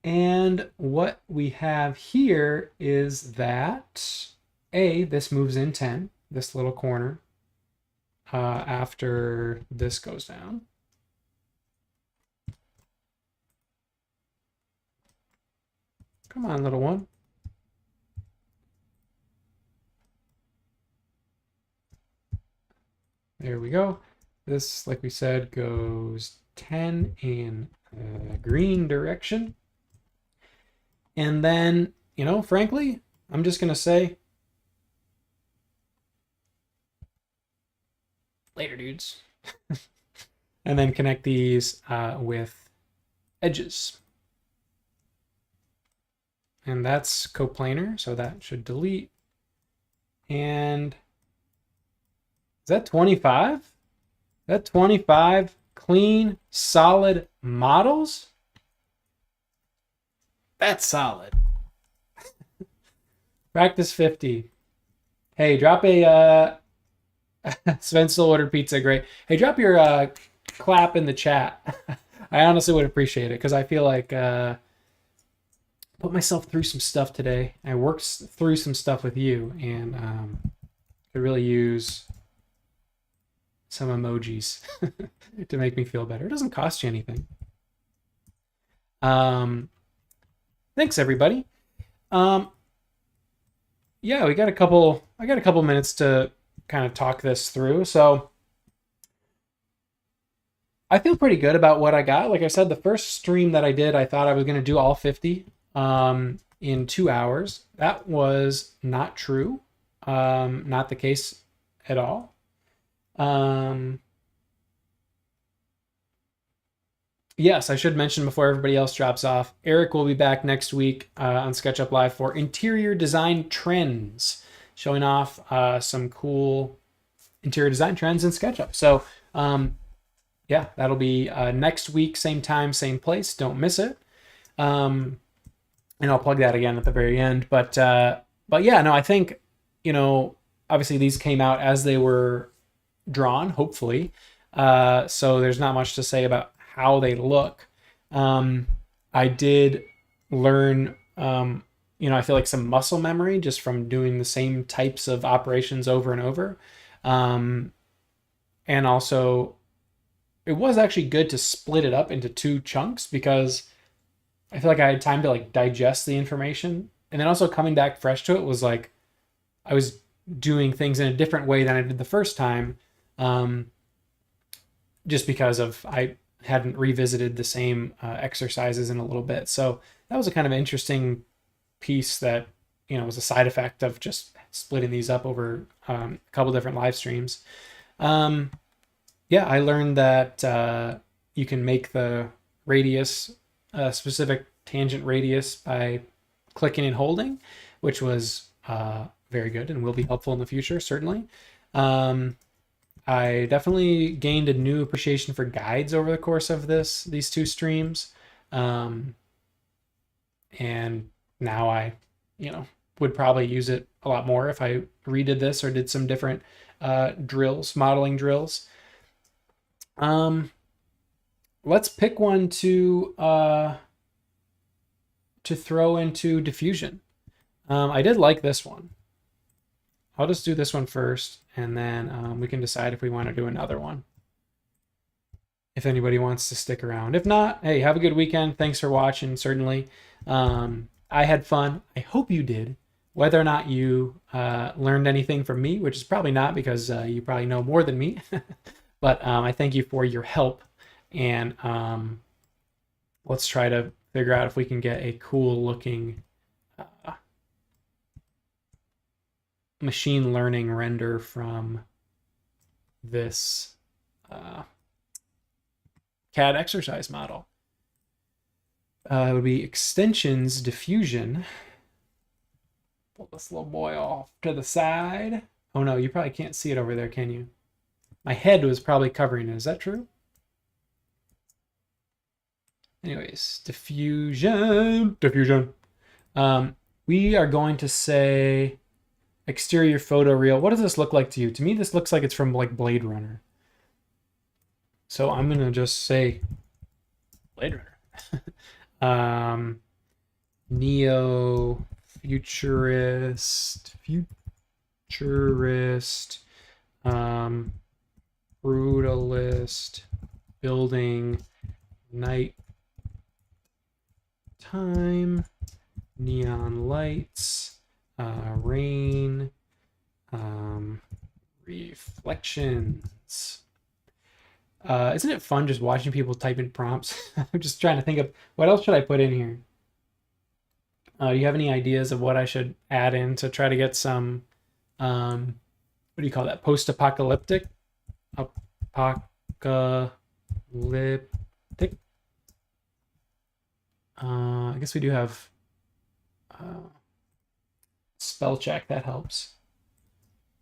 And what we have here is that this moves in 10, this little corner, after this goes down. Come on, little one. There we go. This, like we said, goes 10 in green direction. And then, you know, frankly, I'm just going to say, later, dudes. And then connect these with edges. And that's coplanar, so that should delete. And is that 25? Is that 25 clean, solid models? That's solid. Practice 50. Hey, drop a Sven still ordered pizza, great. Hey, drop your clap in the chat. I honestly would appreciate it because I feel like put myself through some stuff today. I worked through some stuff with you, and could really use some emojis to make me feel better. It doesn't cost you anything. Thanks everybody. Yeah, I got a couple minutes to kind of talk this through. So I feel pretty good about what I got. Like I said, the first stream that I did, I thought I was going to do all 50 in 2 hours. That was not true. Not the case at all. Yes, I should mention before everybody else drops off, Eric will be back next week on SketchUp Live for interior design trends, showing off some cool interior design trends in SketchUp. So yeah, that'll be next week, same time, same place. Don't miss it. And I'll plug that again at the very end. But yeah, no, I think, you know, obviously these came out as they were drawn, hopefully. So there's not much to say about how they look. I did learn, you know, I feel like some muscle memory just from doing the same types of operations over and over. And also, it was actually good to split it up into 2 chunks because I feel like I had time to like digest the information. And then also coming back fresh to it was like, I was doing things in a different way than I did the first time. Just because of, I hadn't revisited the same exercises in a little bit. So that was a kind of interesting piece that, you know, was a side effect of just splitting these up over a couple different live streams. Yeah, I learned that you can make the radius a specific tangent radius by clicking and holding, which was very good and will be helpful in the future, certainly. I definitely gained a new appreciation for guides over the course of these 2 streams. And now I, you know, would probably use it a lot more if I redid this or did some different drills, modeling drills. Let's pick one to throw into diffusion. I did like this one. I'll just do this one first, and then we can decide if we want to do another one. If anybody wants to stick around. If not, hey, have a good weekend. Thanks for watching, certainly. I had fun. I hope you did. Whether or not you learned anything from me, which is probably not because you probably know more than me. But I thank you for your help. And let's try to figure out if we can get a cool looking machine learning render from this CAD exercise model. It would be extensions diffusion. Pull this little boy off to the side. Oh no, you probably can't see it over there, can you? My head was probably covering it. Is that true? Anyways, diffusion. We are going to say exterior photo reel. What does this look like to you? To me, this looks like it's from like Blade Runner. So I'm going to just say Blade Runner. Neo futurist, brutalist, building, night time, neon lights, rain, reflections. Isn't it fun just watching people type in prompts? I'm just trying to think of what else should I put in here. Do you have any ideas of what I should add in to try to get some, what do you call that? Post-apocalyptic? Apocalyptic? I guess we do have spell check. That helps.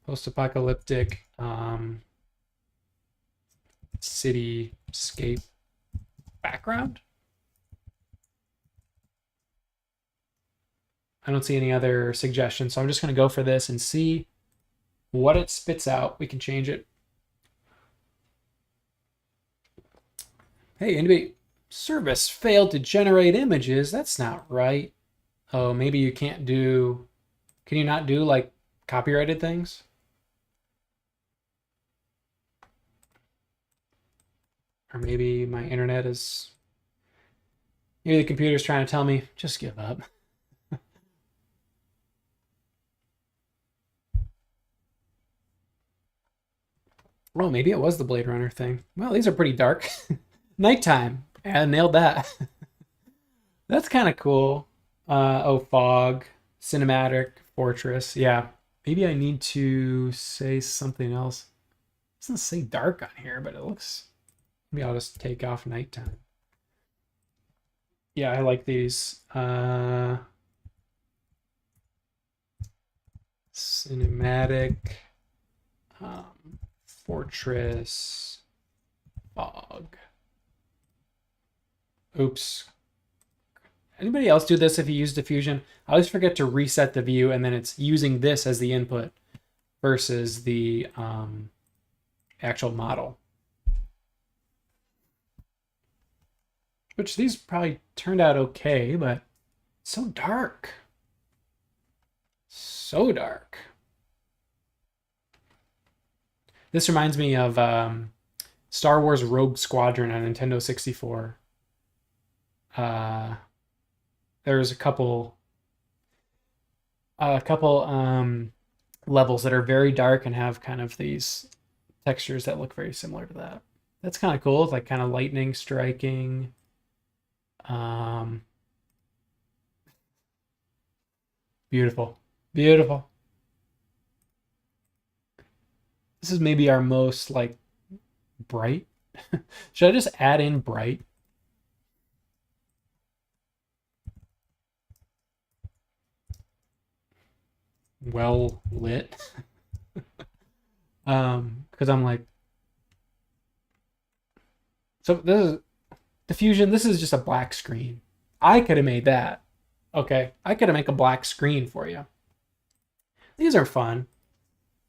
Post-apocalyptic cityscape background. I don't see any other suggestions, so I'm just going to go for this and see what it spits out. We can change it. Hey, anybody? Service failed to generate images. That's not right. Oh, maybe you can't do, can you not do like copyrighted things? Or maybe my internet is, maybe the computer's trying to tell me, just give up. Oh, maybe it was the Blade Runner thing. Well, these are pretty dark. Nighttime. I nailed that. That's kind of cool. Oh, fog, cinematic, fortress. Yeah. Maybe I need to say something else. It doesn't say dark on here, but it looks. Maybe I'll just take off nighttime. Yeah, I like these. Cinematic, fortress, fog. Oops. Anybody else do this if you use diffusion? I always forget to reset the view and then it's using this as the input versus the actual model. Which these probably turned out okay, but so dark. So dark. This reminds me of Star Wars Rogue Squadron on Nintendo 64. There's a couple levels that are very dark and have kind of these textures that look very similar to that. That's kind of cool. It's like kind of lightning striking. Beautiful. Beautiful. This is maybe our most like bright. Should I just add in bright? Well lit. Because I'm like, so this is diffusion. This is just a black screen. I could have made that. Okay, I could have made a black screen for you. These are fun.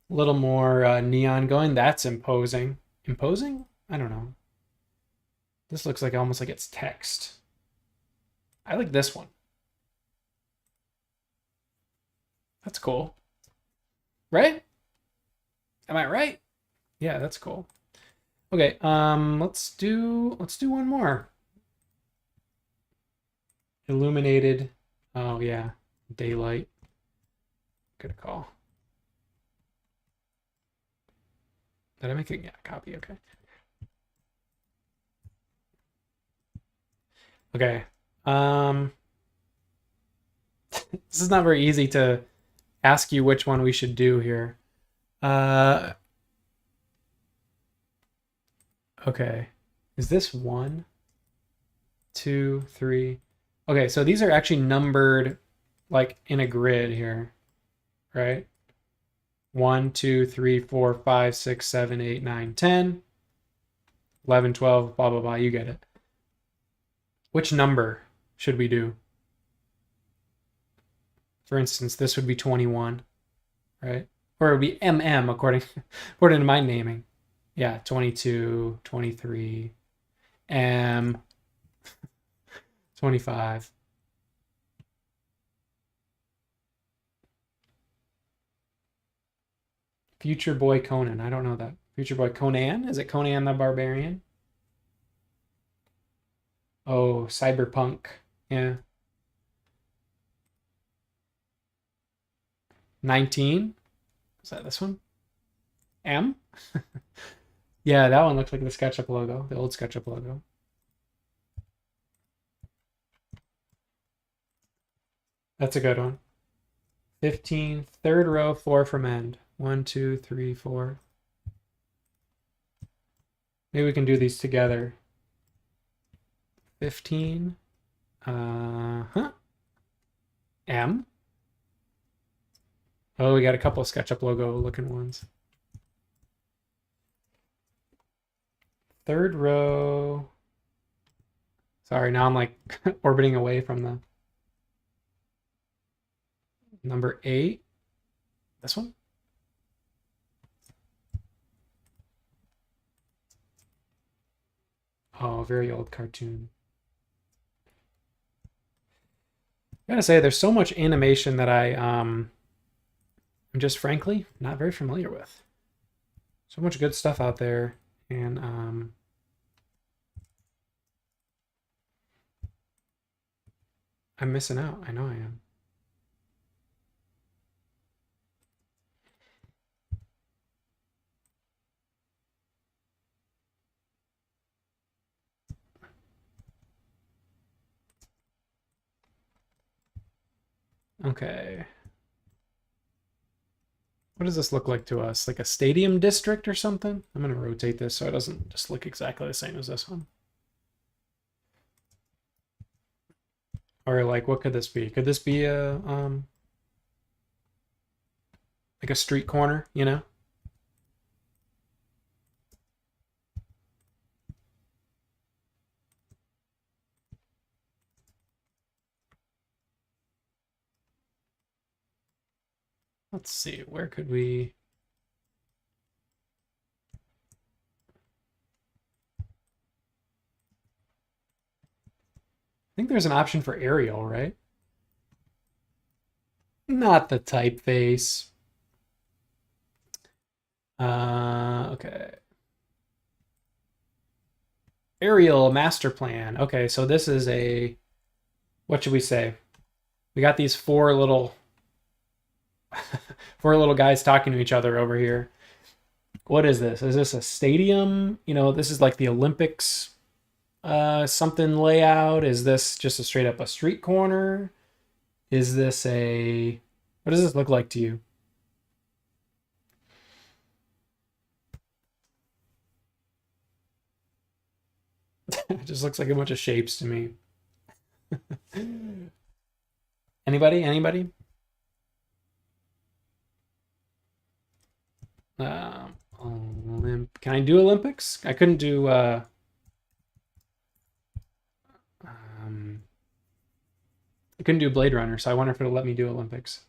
A little more neon going. That's imposing. Imposing? I don't know. This looks like almost like it's text. I like this one. That's cool. Right? Am I right? Yeah, that's cool. Okay, let's do one more. Illuminated. Oh yeah, daylight. Good call. Did I make it? Yeah, copy. Okay. Okay. This is not very easy to ask you which one we should do here. Okay. Is this 1, 2, 3? Okay, so these are actually numbered like in a grid here, right? 1, 2, 3, 4, 5, 6, 7, 8, 9, 10, 11, 12, blah, blah, blah. You get it. Which number should we do? For instance, this would be 21, right? Or it would be MM according to my naming. Yeah, 22, 23, M, 25. Future Boy Conan. I don't know that. Future Boy Conan? Is it Conan the Barbarian? Oh, Cyberpunk. Yeah. 19. Is that this one? M? Yeah, that one looks like the SketchUp logo, the old SketchUp logo. That's a good one. 15, third row, 4 from end. 1, 2, 3, 4. Maybe we can do these together. 15. M. Oh, we got a couple of SketchUp logo looking ones. Third row. Sorry, now I'm like orbiting away from the number 8. This one? Oh, very old cartoon. gotta say, there's so much animation that I'm just frankly not very familiar with. So much good stuff out there, and I'm missing out. I know I am. Okay. What does this look like to us? Like a stadium district or something? I'm going to rotate this so it doesn't just look exactly the same as this one. Or like, what could this be? Could this be a like a street corner, you know? Let's see, where could we... I think there's an option for aerial, right? Not the typeface. Okay. Aerial master plan. Okay, so this is a... What should we say? We got these four little guys talking to each other over here. What is this? Is this a stadium? You know, this is like the Olympics something layout. Is this just a straight up a street corner? Is this a... What does this look like to you? It just looks like a bunch of shapes to me. Anybody? Anybody? Can I do Olympics? I couldn't do I couldn't do Blade Runner, so I wonder if it'll let me do Olympics.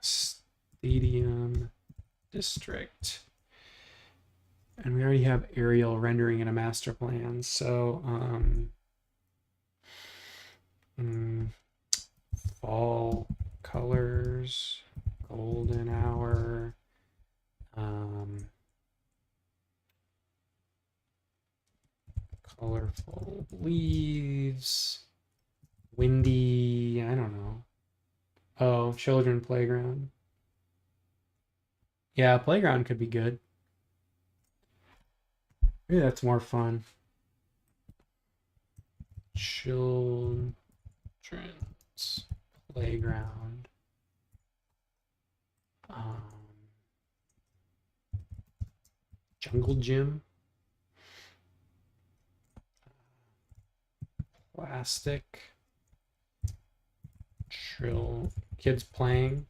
Stadium district. And we already have aerial rendering in a master plan, so fall colors, golden hour, colorful leaves, windy, I don't know. Oh, children playground. Yeah, playground could be good. Maybe that's more fun. Children's playground. Jungle gym. Plastic. Kids playing.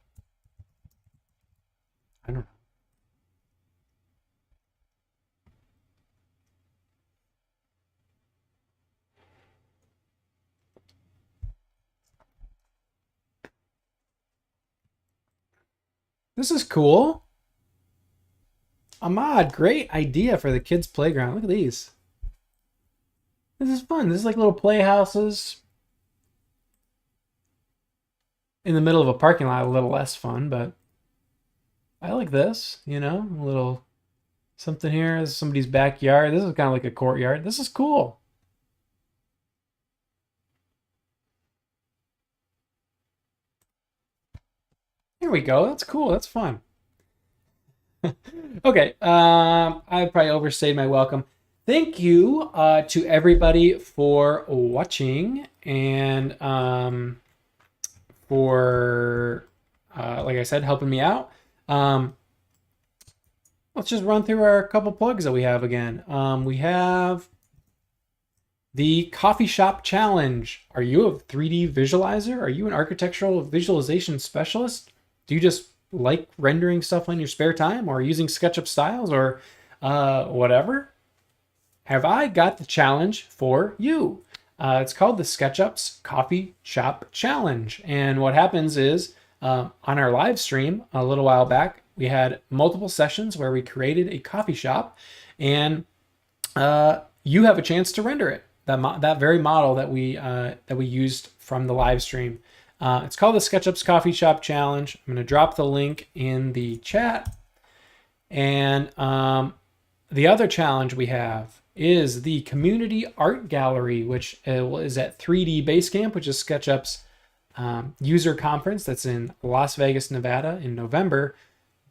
I don't know. This is cool. Ahmad, great idea for the kids' playground. Look at these. This is fun. This is like little playhouses. In the middle of a parking lot, a little less fun, but I like this, you know, a little something here. This is somebody's backyard. This is kind of like a courtyard. This is cool. Here we go. That's cool. That's fun. Okay. I probably overstayed my welcome. Thank you to everybody for watching and for, like I said, helping me out. Let's just run through our couple plugs that we have again. We have the Coffee Shop Challenge. Are you a 3D visualizer? Are you an architectural visualization specialist? Do you just like rendering stuff on your spare time or using SketchUp styles or whatever? Have I got the challenge for you? It's called the SketchUp's Coffee Shop Challenge. And what happens is on our live stream a little while back, we had multiple sessions where we created a coffee shop, and you have a chance to render it. That very model that we used from the live stream. It's called the SketchUp's Coffee Shop Challenge. I'm going to drop the link in the chat. And the other challenge we have is the Community Art Gallery, which is at 3D Basecamp, which is SketchUp's user conference that's in Las Vegas, Nevada in November.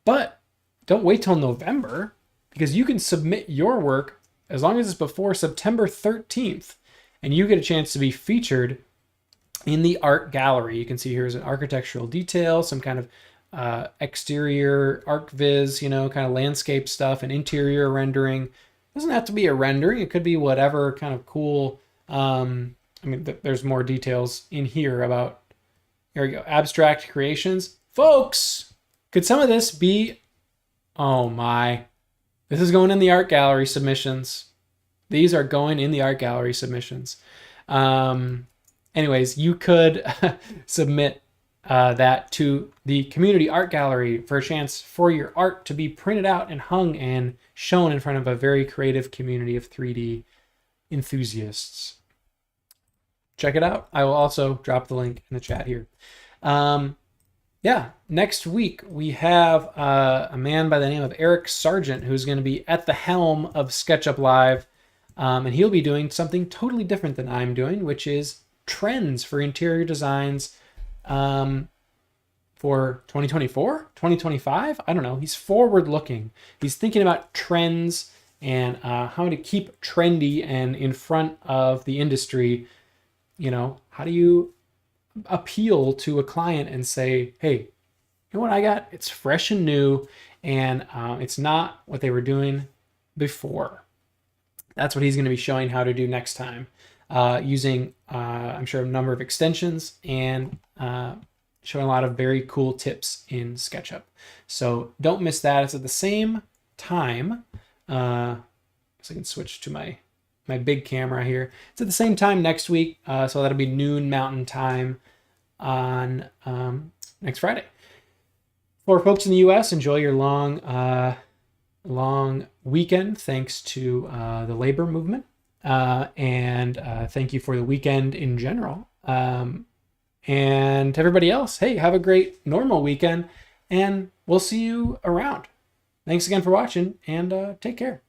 But don't wait till November, because you can submit your work as long as it's before September 13th, and you get a chance to be featured in the art gallery. You can see here's an architectural detail, some kind of exterior ArcViz, kind of landscape stuff, and interior rendering. It doesn't have to be a rendering. It could be whatever kind of cool. There's more details in here about, here we go, abstract creations. Folks, could some of this be, oh my, this is going in the art gallery submissions. These are going in the art gallery submissions. Anyways, you could submit that to the Community Art Gallery for a chance for your art to be printed out and hung and shown in front of a very creative community of 3D enthusiasts. Check it out. I will also drop the link in the chat here. Next week we have a man by the name of Eric Sargent who's going to be at the helm of SketchUp Live, and he'll be doing something totally different than I'm doing, which is trends for interior designs for 2024, 2025. I don't know. He's forward looking. He's thinking about trends and how to keep trendy and in front of the industry. How do you appeal to a client and say, hey, you know what I got? It's fresh and new, and it's not what they were doing before. That's what he's going to be showing how to do next time, using, I'm sure, a number of extensions and showing a lot of very cool tips in SketchUp. So don't miss that. It's at the same time. So I can switch to my big camera here. It's at the same time next week. So that'll be noon Mountain Time on next Friday. For folks in the US, enjoy your long weekend thanks to the labor movement. And thank you for the weekend in general. And to everybody else, hey, have a great normal weekend, and we'll see you around. Thanks again for watching, and take care.